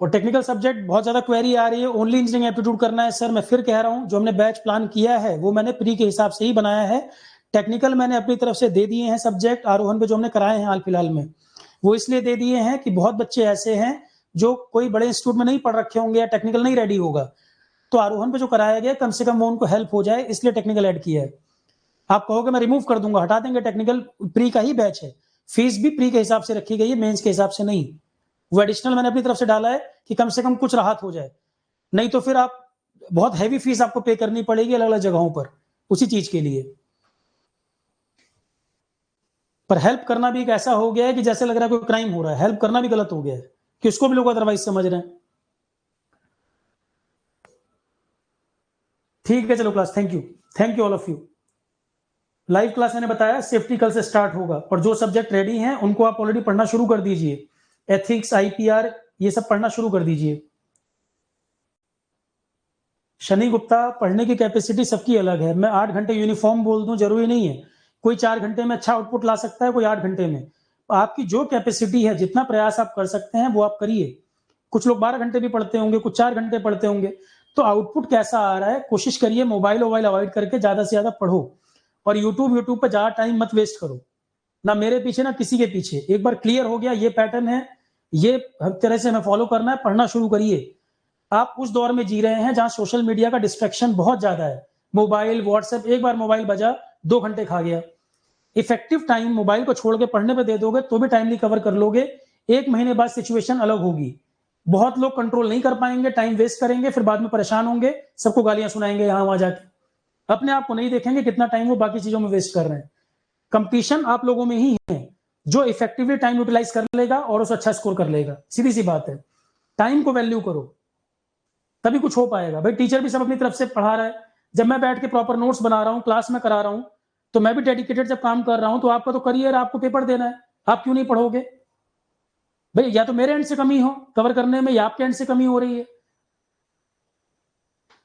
और टेक्निकल सब्जेक्ट बहुत ज्यादा क्वेरी आ रही है, ओनली इंजीनियरिंग एप्टीट्यूड करना है सर, मैं फिर कह रहा हूं जो हमने बैच प्लान किया है वो मैंने प्री के हिसाब से ही बनाया है, टेक्निकल मैंने अपनी तरफ से दे दिए हैं सब्जेक्ट आरोहन पे जो हमने कराए हैं हाल फिलहाल में, वो इसलिए दे दिए हैं कि बहुत बच्चे ऐसे हैं जो कोई बड़े इंस्टीट्यूट में नहीं पढ़ रखे होंगे या टेक्निकल नहीं रेडी होगा, तो आरोहन पे जो कराया गया कम से कम वो उनको हेल्प हो जाए, इसलिए टेक्निकल ऐड किया है। आप कहोगे मैं रिमूव कर दूंगा, हटा देंगे, टेक्निकल प्री का ही बैच है, फीस भी प्री के हिसाब से रखी गई है, मेंस के हिसाब से नहीं। वो एडिशनल मैंने अपनी तरफ से डाला है कि कम से कम कुछ राहत हो जाए, नहीं तो फिर आप बहुत हैवी फीस आपको पे करनी पड़ेगी अलग अलग जगहों पर उसी चीज के लिए। पर हेल्प करना भी एक ऐसा हो गया है कि जैसे लग रहा है कोई क्राइम हो रहा है, हेल्प करना भी गलत हो गया है कि उसको भी लोग अदरवाइज समझ रहे हैं। ठीक है चलो class, thank you all of you. Live class मैंने बताया सेफ्टी कल से स्टार्ट होगा, और जो सब्जेक्ट रेडी हैं उनको आप ऑलरेडी पढ़ना शुरू कर दीजिए, एथिक्स आईपीआर ये सब पढ़ना शुरू कर दीजिए। शनि गुप्ता, पढ़ने की कैपेसिटी सबकी अलग है, मैं 8 घंटे यूनिफॉर्म बोल दूं जरूरी नहीं है, कोई 4 घंटे में अच्छा आउटपुट ला सकता है, कोई 8 घंटे में, आपकी जो कैपेसिटी है जितना प्रयास आप कर सकते हैं वो आप करिए। कुछ लोग 12 घंटे भी पढ़ते होंगे, कुछ 4 घंटे पढ़ते होंगे, तो आउटपुट कैसा आ रहा है कोशिश करिए, मोबाइल वोबाइल अवॉइड करके ज्यादा से ज्यादा पढ़ो, और यूट्यूब पर ज्यादा टाइम मत वेस्ट करो, ना मेरे पीछे ना किसी के पीछे। एक बार क्लियर हो गया ये पैटर्न है, ये हर तरह से हमें फॉलो करना है, पढ़ना शुरू करिए। आप उस दौर में जी रहे हैं जहां सोशल मीडिया का डिस्ट्रैक्शन बहुत ज्यादा है, मोबाइल व्हाट्सएप, एक बार मोबाइल बजा 2 घंटे खा गया। इफेक्टिव टाइम मोबाइल को छोड़ के पढ़ने पे दे दोगे तो भी टाइमली कवर कर लोगे, 1 महीने बाद सिचुएशन अलग होगी। बहुत लोग कंट्रोल नहीं कर पाएंगे, टाइम वेस्ट करेंगे, फिर बाद में परेशान होंगे, सबको गालियां सुनाएंगे यहां वहां जाके, अपने आप को नहीं देखेंगे कितना टाइम वो बाकी चीजों में वेस्ट कर रहे हैं। कंपटीशन आप लोगों में ही है, जो इफेक्टिवली टाइम यूटिलाइज कर लेगा और उसे अच्छा स्कोर कर लेगा, सीधी सी बात है। टाइम को वैल्यू करो तभी कुछ हो पाएगा। भाई टीचर भी सब अपनी तरफ से पढ़ा रहा है, जब मैं बैठ के प्रॉपर नोट्स बना रहा हूँ, क्लास में करा रहा हूँ, तो मैं भी डेडिकेटेड जब काम कर रहा हूँ, तो आपका तो करियर, आपको पेपर देना है, आप क्यों नहीं पढ़ोगे भाई? या तो मेरे एंड से कमी हो कवर करने में, या आपके एंड से कमी हो रही है।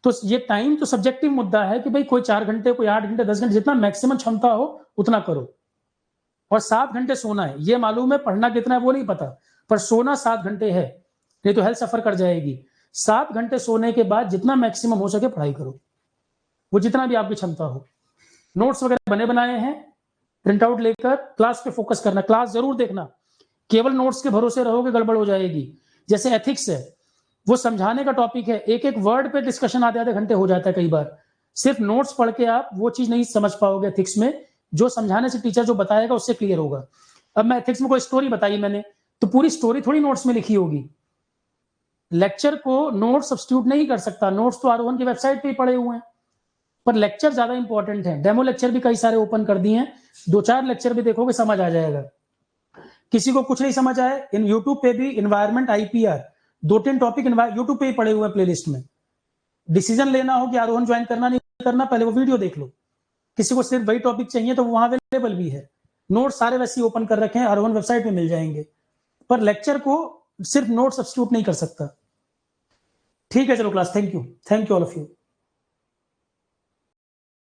तो ये टाइम तो सब्जेक्टिव मुद्दा है कि भाई कोई 4 घंटे, कोई 8 घंटे, 10 घंटे, जितना मैक्सिमम क्षमता हो उतना करो। और 7 घंटे सोना है, ये मालूम है, पढ़ना कितना है वो नहीं पता, पर सोना 7 घंटे है, नहीं तो हेल्थ सफर कर जाएगी। 7 घंटे सोने के बाद जितना मैक्सिमम हो सके पढ़ाई करो, वो जितना भी आपकी क्षमता हो। नोट्स वगैरह बने बनाए हैं, प्रिंट आउट लेकर क्लास पे फोकस करना, क्लास जरूर देखना। केवल नोट्स के भरोसे रहोगे गड़बड़ हो जाएगी। जैसे एथिक्स है, वो समझाने का टॉपिक है, एक एक वर्ड पे डिस्कशन आधे घंटे हो जाता है कई बार। सिर्फ नोट्स पढ़ के आप वो चीज नहीं समझ पाओगे एथिक्स में, जो समझाने से टीचर जो बताएगा उससे क्लियर होगा। अब मैं एथिक्स में कोई स्टोरी बताई मैंने, तो पूरी स्टोरी थोड़ी नोट्स में लिखी होगी। लेक्चर को नोट सब्स्टिट्यूट नहीं कर सकता, नोट्स तो आरोहन की वेबसाइट पे ही पड़े हुए हैं, पर लेक्चर ज्यादा इंपॉर्टेंट है। डेमो लेक्चर भी कई सारे ओपन कर दिए हैं, 2-4 लेक्चर भी देखोगे समझ आ जाएगा। किसी को कुछ नहीं समझ आए, इन यूट्यूब पे भी इन्वायरमेंट, आईपीआर, 2-3 टॉपिक यूट्यूब पे ही पड़े हुए हैं प्लेलिस्ट में। डिसीजन लेना हो कि आरोहन ज्वाइन करना नहीं करना, पहले वो वीडियो देख लो। किसी को सिर्फ वही टॉपिक चाहिए तो वहां अवेलेबल भी है, नोट सारे वैसे ओपन कर रखे हैं, आरोहन वेबसाइट पे मिल जाएंगे। पर लेक्चर को सिर्फ नोट सब्स्टिट्यूट नहीं कर सकता। ठीक है, चलो class, thank you all of you.